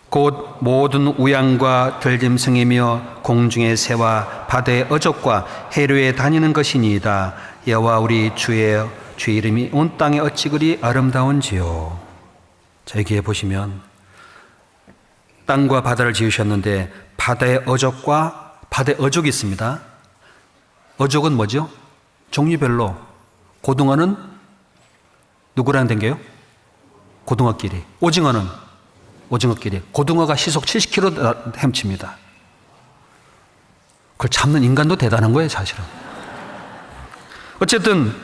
곧 모든 우양과 들짐승이며 공중의 새와 바다의 어족과 해류에 다니는 것이니이다. 여호와 우리 주의 이름이 온 땅에 어찌 그리 아름다운지요. 자, 여기에 보시면 땅과 바다를 지으셨는데 바다의 어족과 바다의 어족이 있습니다. 어족은 뭐죠? 종류별로. 고등어는 누구랑 댕겨요? 고등어끼리. 오징어는 오징어끼리. 고등어가 시속 70km 헤엄칩니다. 그걸 잡는 인간도 대단한 거예요, 사실은. 어쨌든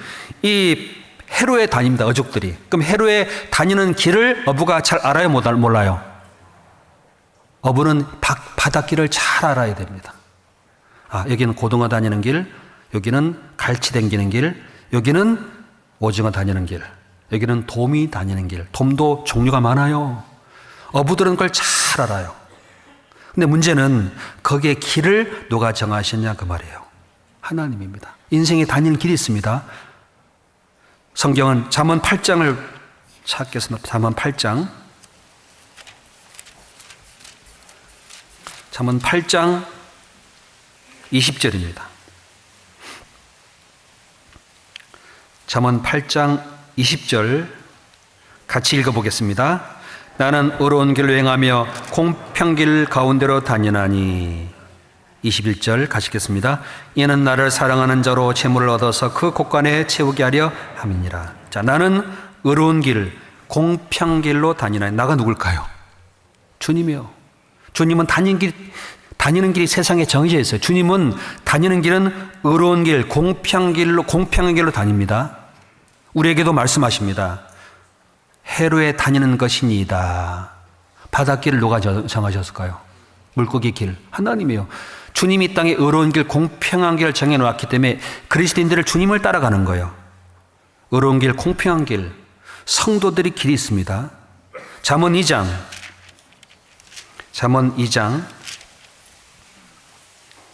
이 해로에 다닙니다, 어족들이. 그럼 해로에 다니는 길을 어부가 잘 알아요, 몰라요? 어부는 바닷길을 잘 알아야 됩니다. 아, 여기는 고등어 다니는 길, 여기는 갈치 댕기는 길, 여기는 오징어 다니는 길, 여기는 돔이 다니는 길. 돔도 종류가 많아요. 어부들은 그걸 잘 알아요. 근데 문제는 거기에 길을 누가 정하셨냐 그 말이에요. 하나님입니다. 인생에 다니는 길이 있습니다. 성경은 잠언 8장을 찾겠습니다. 잠언 8장 20절입니다. 잠언 8장 20절 같이 읽어보겠습니다. 나는 의로운 길로 행하며 공평길 가운데로 다니나니. 21절 같이 읽겠습니다. 이는 나를 사랑하는 자로 재물을 얻어서 그 곳간에 채우게 하려 함이니라. 자, 나는 의로운 길, 공평길로 다니나니. 나가 누굴까요? 주님이요. 주님은 다니는 길이 세상에 정해져 있어요. 주님은 다니는 길은 의로운 길, 공평한 길로 다닙니다. 우리에게도 말씀하십니다. 해로에 다니는 것이니이다. 바닷길을 누가 정하셨을까요? 물고기 길, 하나님이요. 주님이 이 땅에 의로운 길, 공평한 길을 정해놓았기 때문에 그리스도인들을 주님을 따라가는 거예요. 의로운 길, 공평한 길, 성도들의 길이 있습니다. 잠언 2장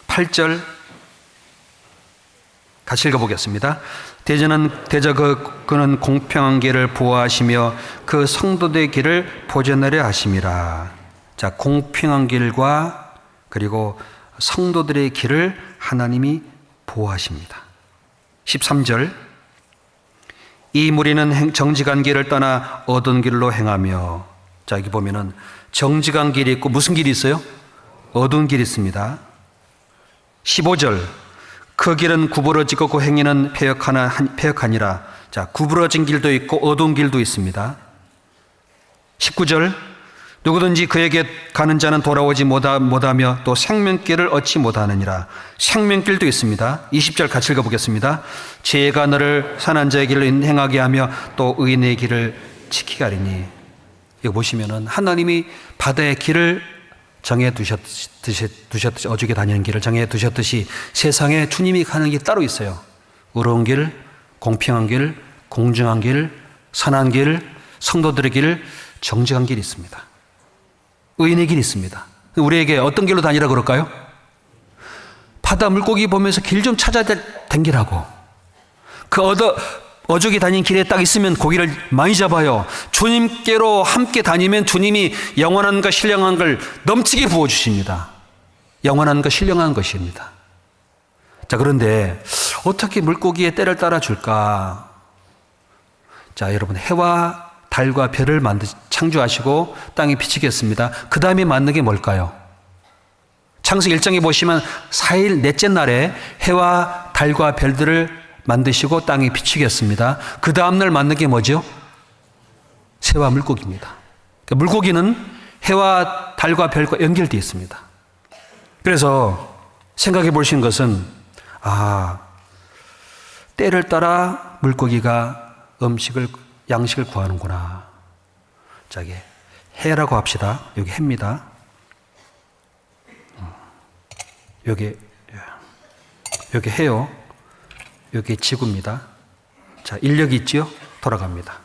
8절 같이 읽어보겠습니다. 그는 공평한 길을 보호하시며 그 성도들의 길을 보전하려 하심이라. 자, 공평한 길과 그리고 성도들의 길을 하나님이 보호하십니다. 13절 이 무리는 정직한 길을 떠나 어두운 길로 행하며. 자, 여기 보면은 정직한 길이 있고 무슨 길이 있어요? 어두운 길이 있습니다. 15절 그 길은 구부러지고 그 행위는 패역하니라. 자, 구부러진 길도 있고 어두운 길도 있습니다. 19절 누구든지 그에게 가는 자는 돌아오지 못하며 또 생명길을 얻지 못하느니라. 생명길도 있습니다. 20절 같이 읽어보겠습니다. 죄가 너를 선한 자의 길을 행하게 하며 또 의인의 길을 지키게 하리니. 여기 보시면은 하나님이 바다의 길을 정해 두셨듯이 어죽에 다니는 길을 정해 두셨듯이 세상에 주님이 가는 길 따로 있어요. 의로운 길, 공평한 길, 공정한 길, 선한 길, 성도들의 길, 정직한 길이 있습니다. 의인의 길이 있습니다. 우리에게 어떤 길로 다니라 그럴까요? 바다 물고기 보면서 길 좀 찾아 댕기라고. 그 어족이 다닌 길에 딱 있으면 고기를 많이 잡아요. 주님께로 함께 다니면 주님이 영원한 것 신령한 걸 넘치게 부어주십니다. 영원한 것 신령한 것입니다. 자, 그런데 어떻게 물고기의 때를 따라줄까? 자, 여러분, 해와 달과 별을 창조하시고 땅에 비치겠습니다. 그 다음에 만든 게 뭘까요? 창세기 1장에 보시면 4일 넷째 날에 해와 달과 별들을 만드시고 땅에 비치겠습니다. 그 다음날 만든 게 뭐죠? 새와 물고기입니다. 그러니까 물고기는 해와 달과 별과 연결되어 있습니다. 그래서 생각해 보신 것은 때를 따라 물고기가 양식을 구하는구나. 자, 이게 해라고 합시다. 여기 해입니다. 여기 해요. 여기 지구입니다. 자, 인력이 있지요? 돌아갑니다.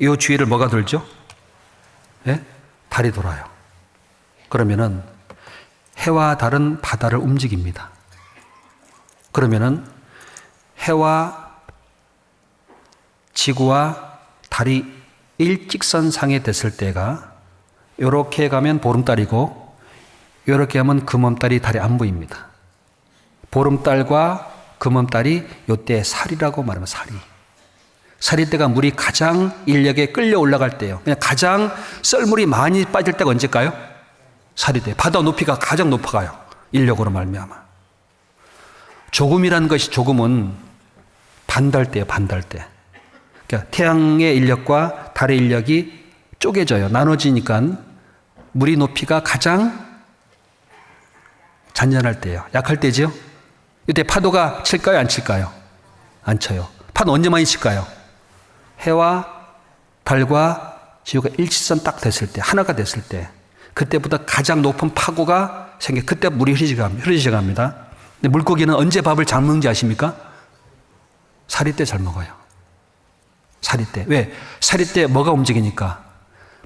이 주위를 뭐가 돌죠? 예? 달이 돌아요. 그러면은 해와 달은 바다를 움직입니다. 그러면은 해와 지구와 달이 일직선상에 됐을 때가 이렇게 가면 보름달이고 이렇게 하면 금음달이 달이 안 보입니다. 보름달과 금음달이 이때 살이라고 말하면 살이 때가 물이 가장 인력에 끌려 올라갈 때예요. 그냥 가장 썰물이 많이 빠질 때가 언제일까요? 살이 때. 바다 높이가 가장 높아가요. 인력으로 말미암아. 조금이라는 것이 조금은 반달대예요. 반달대. 그러니까 태양의 인력과 달의 인력이 쪼개져요. 나눠지니까 물이 높이가 가장 잔잔할 때예요. 약할 때죠. 이때 파도가 칠까요? 안 칠까요? 안 쳐요. 파도 언제 많이 칠까요? 해와 달과 지구가 일직선 딱 됐을 때, 하나가 됐을 때, 그때보다 가장 높은 파고가 생겨. 그때 물이 흐르시갑니다. 근데 물고기는 언제 밥을 잘 먹는지 아십니까? 사리 때 잘 먹어요. 사리 때. 왜? 사리 때 뭐가 움직이니까?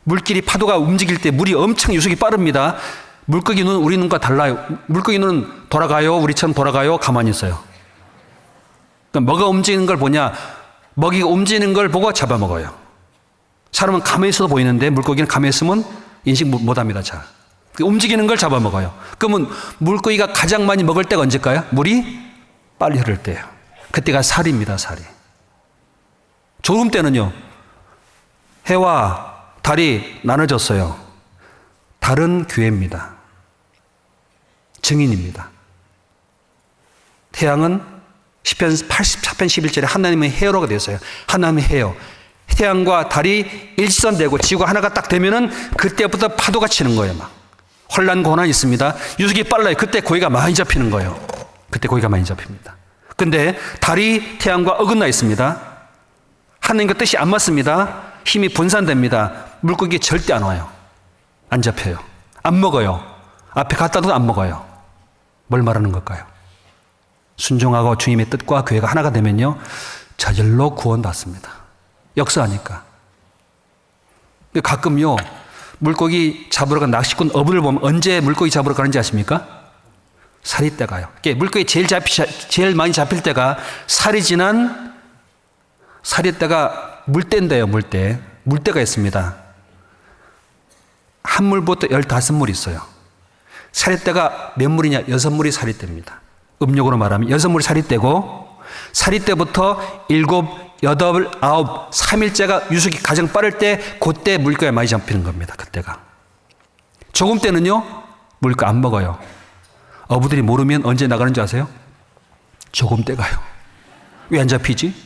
물길이 파도가 움직일 때 물이 엄청 유속이 빠릅니다. 물고기 눈은 우리 눈과 달라요. 물고기 눈은 돌아가요? 우리처럼 돌아가요? 가만히 있어요. 그러니까 뭐가 움직이는 걸 보냐? 먹이가 움직이는 걸 보고 잡아먹어요. 사람은 가만히 있어도 보이는데 물고기는 가만히 있으면 인식 못합니다. 잘. 움직이는 걸 잡아먹어요. 그러면 물고기가 가장 많이 먹을 때가 언제일까요? 물이 빨리 흐를 때예요. 그때가 살입니다. 살이. 조금 때는요. 해와 달이 나눠졌어요. 달은 교회입니다. 증인입니다. 태양은 시편 84편 11절에 하나님의 헤어로가 되었어요. 하나님의 헤어. 태양과 달이 일선되고 지구가 하나가 딱 되면은 그때부터 파도가 치는 거예요. 막 혼란 고난이 있습니다. 유속이 빨라요. 그때 고기가 많이 잡히는 거예요. 그때 고기가 많이 잡힙니다. 근데 달이 태양과 어긋나 있습니다. 하나님과 뜻이 안 맞습니다. 힘이 분산됩니다. 물고기 절대 안 와요. 안 잡혀요. 안 먹어요. 앞에 갖다 둬도 안 먹어요. 뭘 말하는 걸까요? 순종하고 주님의 뜻과 교회가 하나가 되면요, 저절로 구원받습니다. 역사하니까. 가끔요, 물고기 잡으러 간 낚시꾼 어부를 보면 언제 물고기 잡으러 가는지 아십니까? 살이 때 가요. 물고기 제일 많이 잡힐 때가 살이 지난 살이 때가 물때인데요, 물때. 물때가 있습니다. 한 물부터 15물 있어요. 살이 때가 몇 물이냐? 6물이 살이 때입니다. 음력으로 말하면 6물이 살이 때고, 살이 때부터 7, 8, 9, 3일째가 유속이 가장 빠를 때, 그때 물고기가 많이 잡히는 겁니다. 그때가. 조금 때는요, 물고기 안 먹어요. 어부들이 모르면 언제 나가는지 아세요? 조금 때 가요. 왜 안 잡히지?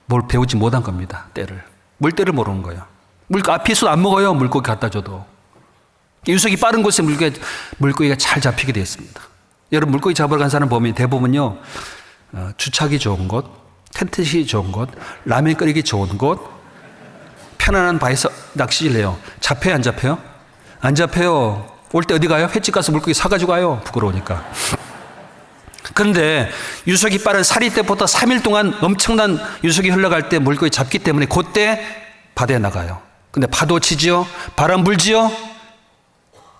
뭘 배우지 못한 겁니다. 때를. 물때를 모르는 거예요. 물고기 앞에 있어도 안 먹어요. 물고기 갖다 줘도. 유속이 빠른 곳에 물고기가 잘 잡히게 되어 있습니다. 여러분, 물고기 잡으러 간 사람 보면 대부분요, 주차기 좋은 곳, 텐트시 좋은 곳, 라면 끓이기 좋은 곳, 편안한 바에서 낚시를 해요. 잡혀요, 안 잡혀요? 안 잡혀요. 올 때 어디 가요? 횟집 가서 물고기 사가지고 가요. 부끄러우니까. 그런데 유속이 빠른 사리 때부터 3일 동안 엄청난 유속이 흘러갈 때 물고기 잡기 때문에 그때 바다에 나가요. 근데 파도 치지요? 바람 불지요?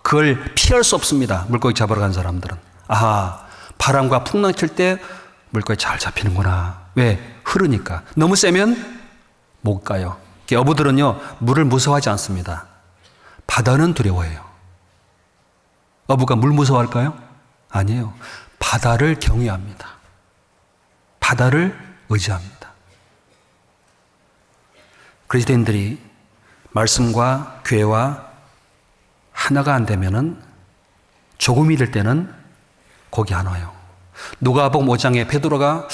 그걸 피할 수 없습니다. 물고기 잡으러 간 사람들은. 아하, 바람과 풍랑 칠 때 물고기 잘 잡히는구나. 왜? 흐르니까. 너무 세면 못 가요. 어부들은요, 물을 무서워하지 않습니다. 바다는 두려워해요. 어부가 물 무서워할까요? 아니에요. 바다를 경외합니다. 바다를 의지합니다. 그리스도인들이 말씀과 교회와 하나가 안 되면은, 조금이 될 때는 거기 안 와요. 누가복음 5장에 베드로가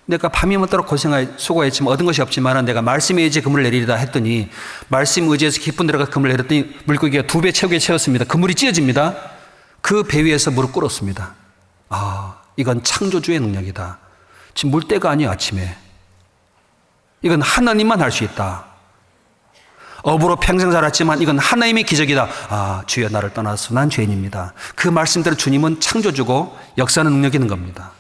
내가 밤이 먹도록 수고했지만 얻은 것이 없지만 내가 말씀에 의지해 그물을 내리리다 했더니, 말씀 의지해서 깊은 데다가 그물을 내렸더니 물고기가 2배 채우게 채웠습니다. 그물이 찢어집니다. 그 배 위에서 무릎 꿇었습니다. 아, 이건 창조주의 능력이다. 지금 물때가 아니에요, 아침에. 이건 하나님만 할 수 있다. 어부로 평생 살았지만 이건 하나님의 기적이다. 아, 주여 나를 떠나서 난 죄인입니다. 그 말씀대로 주님은 창조주고 역사하는 능력이 있는 겁니다.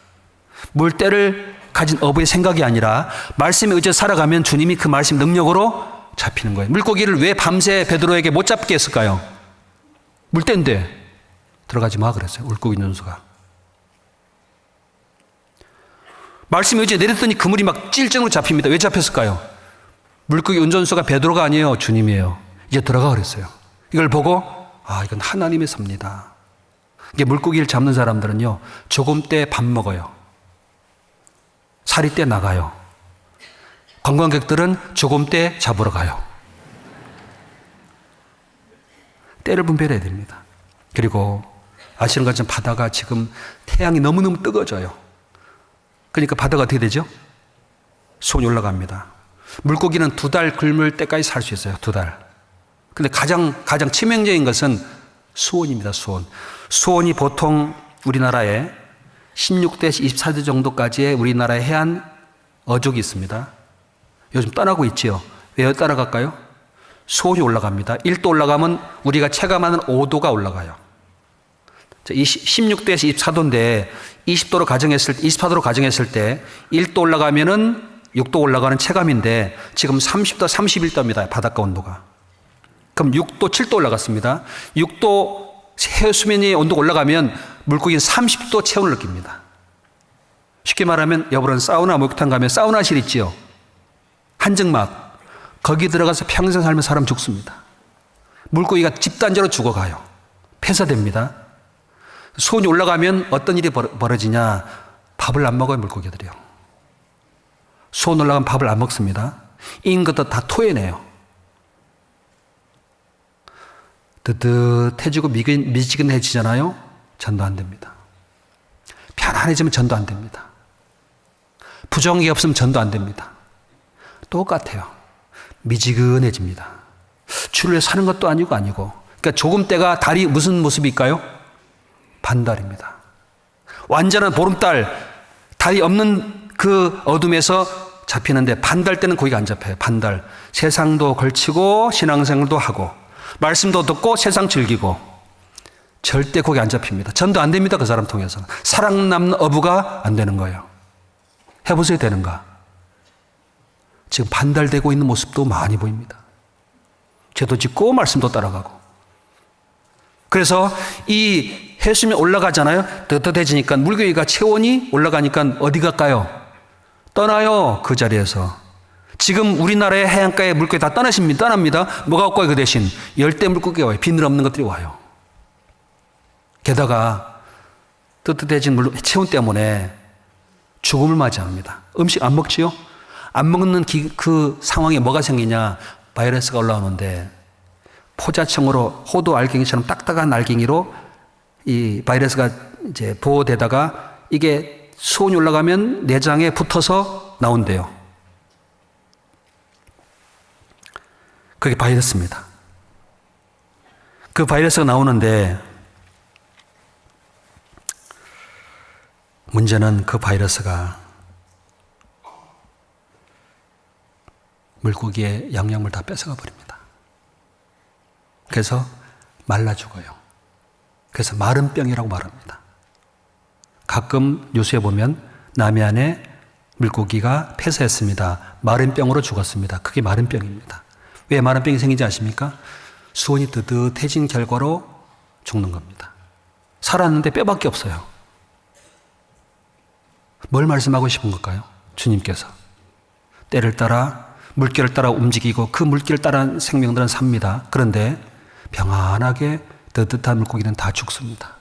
물때를 가진 어부의 생각이 아니라 말씀에 의지해 살아가면 주님이 그 말씀 능력으로 잡히는 거예요. 물고기를 왜 밤새 베드로에게 못 잡게 했을까요? 물때인데 들어가지 마 그랬어요. 물고기 운전수가. 말씀에 의지해 내렸더니 그물이 막 찔정으로 잡힙니다. 왜 잡혔을까요? 물고기 운전수가 베드로가 아니에요. 주님이에요. 이제 들어가 그랬어요. 이걸 보고 이건 하나님의 섭니다. 이게 물고기를 잡는 사람들은요, 조금 때 밥 먹어요. 살이 때 나가요. 관광객들은 조금 때 잡으러 가요. 때를 분별해야 됩니다. 그리고 아시는 것처럼 바다가 지금 태양이 너무너무 뜨거워져요. 그러니까 바다가 어떻게 되죠? 수온이 올라갑니다. 물고기는 2달 굶을 때까지 살 수 있어요. 2달. 근데 가장 치명적인 것은 수온입니다. 수온이 보통 우리나라에 16도에서 24도 정도까지의 우리나라의 해안 어족이 있습니다. 요즘 떠나고 있지요. 왜 따라갈까요? 수온이 올라갑니다. 1도 올라가면 우리가 체감하는 5도가 올라가요. 16도에서 24도인데 20도로 가정했을 때, 24도로 가정했을 때 1도 올라가면은 6도 올라가는 체감인데 지금 30도, 31도입니다. 바닷가 온도가. 그럼 6도, 7도 올라갔습니다. 6도 해수면의 온도가 올라가면 물고기는 30도 체온을 느낍니다. 쉽게 말하면 여러분 사우나 목욕탕 가면 사우나실 있지요. 한증막. 거기 들어가서 평생 살면 사람 죽습니다. 물고기가 집단적으로 죽어가요. 폐사됩니다. 수온이 올라가면 어떤 일이 벌어지냐. 밥을 안 먹어요, 물고기들이요. 수온 올라가면 밥을 안 먹습니다. 인 것도 다 토해내요. 뜨뜻해지고 미지근해지잖아요. 전도 안 됩니다. 편안해지면 전도 안 됩니다. 부정이 없으면 전도 안 됩니다. 똑같아요. 미지근해집니다. 주를 사는 것도 아니고. 그러니까 조금 때가 달이 무슨 모습일까요? 반달입니다. 완전한 보름달, 달이 없는 그 어둠에서 잡히는데 반달 때는 고기가 안 잡혀요. 반달. 세상도 걸치고 신앙생활도 하고 말씀도 듣고 세상 즐기고 절대 고기 안 잡힙니다. 전도 안 됩니다. 그 사람 통해서. 살아남는 어부가 안 되는 거예요. 해보세요. 되는가? 지금 반달되고 있는 모습도 많이 보입니다. 죄도 짓고 말씀도 따라가고. 그래서 이 해수면 올라가잖아요. 뜨뜻해지니까 물고기가 체온이 올라가니까 어디 갈까요? 떠나요. 그 자리에서. 지금 우리나라의 해안가에 물고기 다 떠납니다. 뭐가 올까요? 그 대신 열대 물고기가 와요. 비늘 없는 것들이 와요. 게다가 뜨뜻해진 체온 때문에 죽음을 맞이합니다. 음식 안 먹지요? 안 먹는 그 상황에 뭐가 생기냐? 바이러스가 올라오는데 포자청으로 호두 알갱이처럼 딱딱한 알갱이로 이 바이러스가 이제 보호되다가 이게 수온이 올라가면 내장에 붙어서 나온대요. 그게 바이러스입니다. 그 바이러스가 나오는데 문제는 그 바이러스가 물고기의 영양물 다 뺏어가 버립니다. 그래서 말라 죽어요. 그래서 마른 병이라고 말합니다. 가끔 뉴스에 보면 남해안에 물고기가 폐사했습니다. 마른 병으로 죽었습니다. 그게 마른 병입니다. 왜 마른 병이 생긴지 아십니까? 수온이 뜨뜻해진 결과로 죽는 겁니다. 살았는데 뼈밖에 없어요. 뭘 말씀하고 싶은 걸까요? 주님께서 때를 따라 물결을 따라 움직이고 그 물결을 따라 생명들은 삽니다. 그런데 평안하게 뜨뜻한 물고기는 다 죽습니다.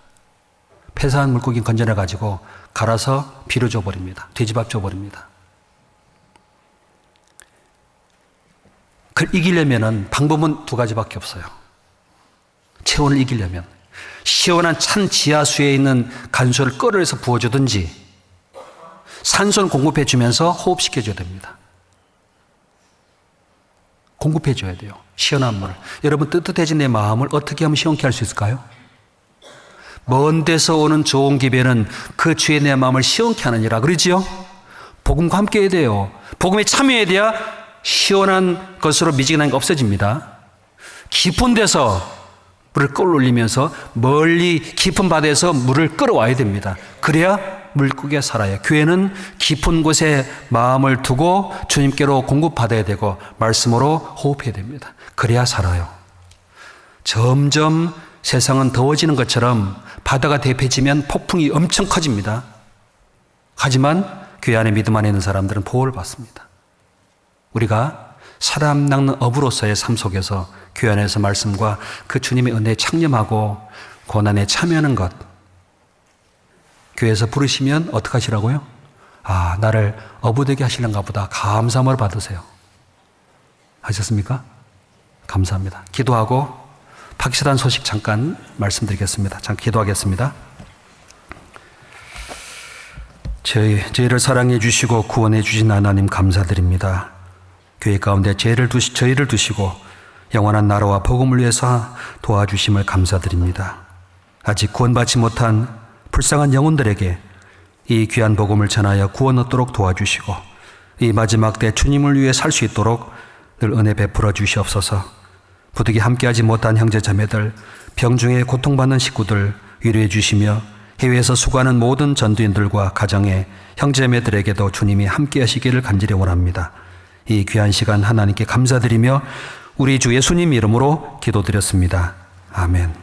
폐사한 물고기는 건져내가지고 갈아서 비료 줘버립니다. 돼지밥 줘버립니다. 그걸 이기려면 방법은 2가지밖에 없어요. 체온을 이기려면 시원한 찬 지하수에 있는 간수를 끌어내서 부어주든지 산소를 공급해 주면서 호흡시켜 줘야 됩니다. 공급해 줘야 돼요. 시원한 물을. 여러분 뜨뜻해진 내 마음을 어떻게 하면 시원케 할 수 있을까요? 먼 데서 오는 좋은 기배는 그 주의 내 마음을 시원케 하느니라 그러지요? 복음과 함께 해야 돼요. 복음에 참여해야 돼야 시원한 것으로 미지근한 게 없어집니다. 깊은 데서 물을 끌어올리면서 멀리 깊은 바다에서 물을 끌어와야 됩니다. 그래야 물고기가 살아요. 교회는 깊은 곳에 마음을 두고 주님께로 공급받아야 되고 말씀으로 호흡해야 됩니다. 그래야 살아요. 점점 세상은 더워지는 것처럼 바다가 대폐지면 폭풍이 엄청 커집니다. 하지만 교회 안에 믿음 안에 있는 사람들은 보호를 받습니다. 우리가 사람 낚는 어부로서의 삶 속에서 교회 안에서 말씀과 그 주님의 은혜에 창념하고 고난에 참여하는 것, 교회에서 부르시면 어떻게 하시라고요? 아, 나를 어부되게 하시는가 보다. 감사함을 받으세요. 하셨습니까? 감사합니다. 기도하고 확실한 소식 잠깐 말씀드리겠습니다. 잠깐 기도하겠습니다. 저희를 사랑해 주시고 구원해 주신 하나님 감사드립니다. 교회 가운데 저희를 두시고 영원한 나라와 복음을 위해서 도와주심을 감사드립니다. 아직 구원받지 못한 불쌍한 영혼들에게 이 귀한 복음을 전하여 구원 얻도록 도와주시고 이 마지막 때 주님을 위해 살 수 있도록 늘 은혜 베풀어 주시옵소서. 부득이 함께하지 못한 형제자매들, 병중에 고통받는 식구들 위로해 주시며 해외에서 수고하는 모든 전도인들과 가정의 형제자매들에게도 주님이 함께하시기를 간절히 원합니다. 이 귀한 시간 하나님께 감사드리며 우리 주 예수님 이름으로 기도드렸습니다. 아멘.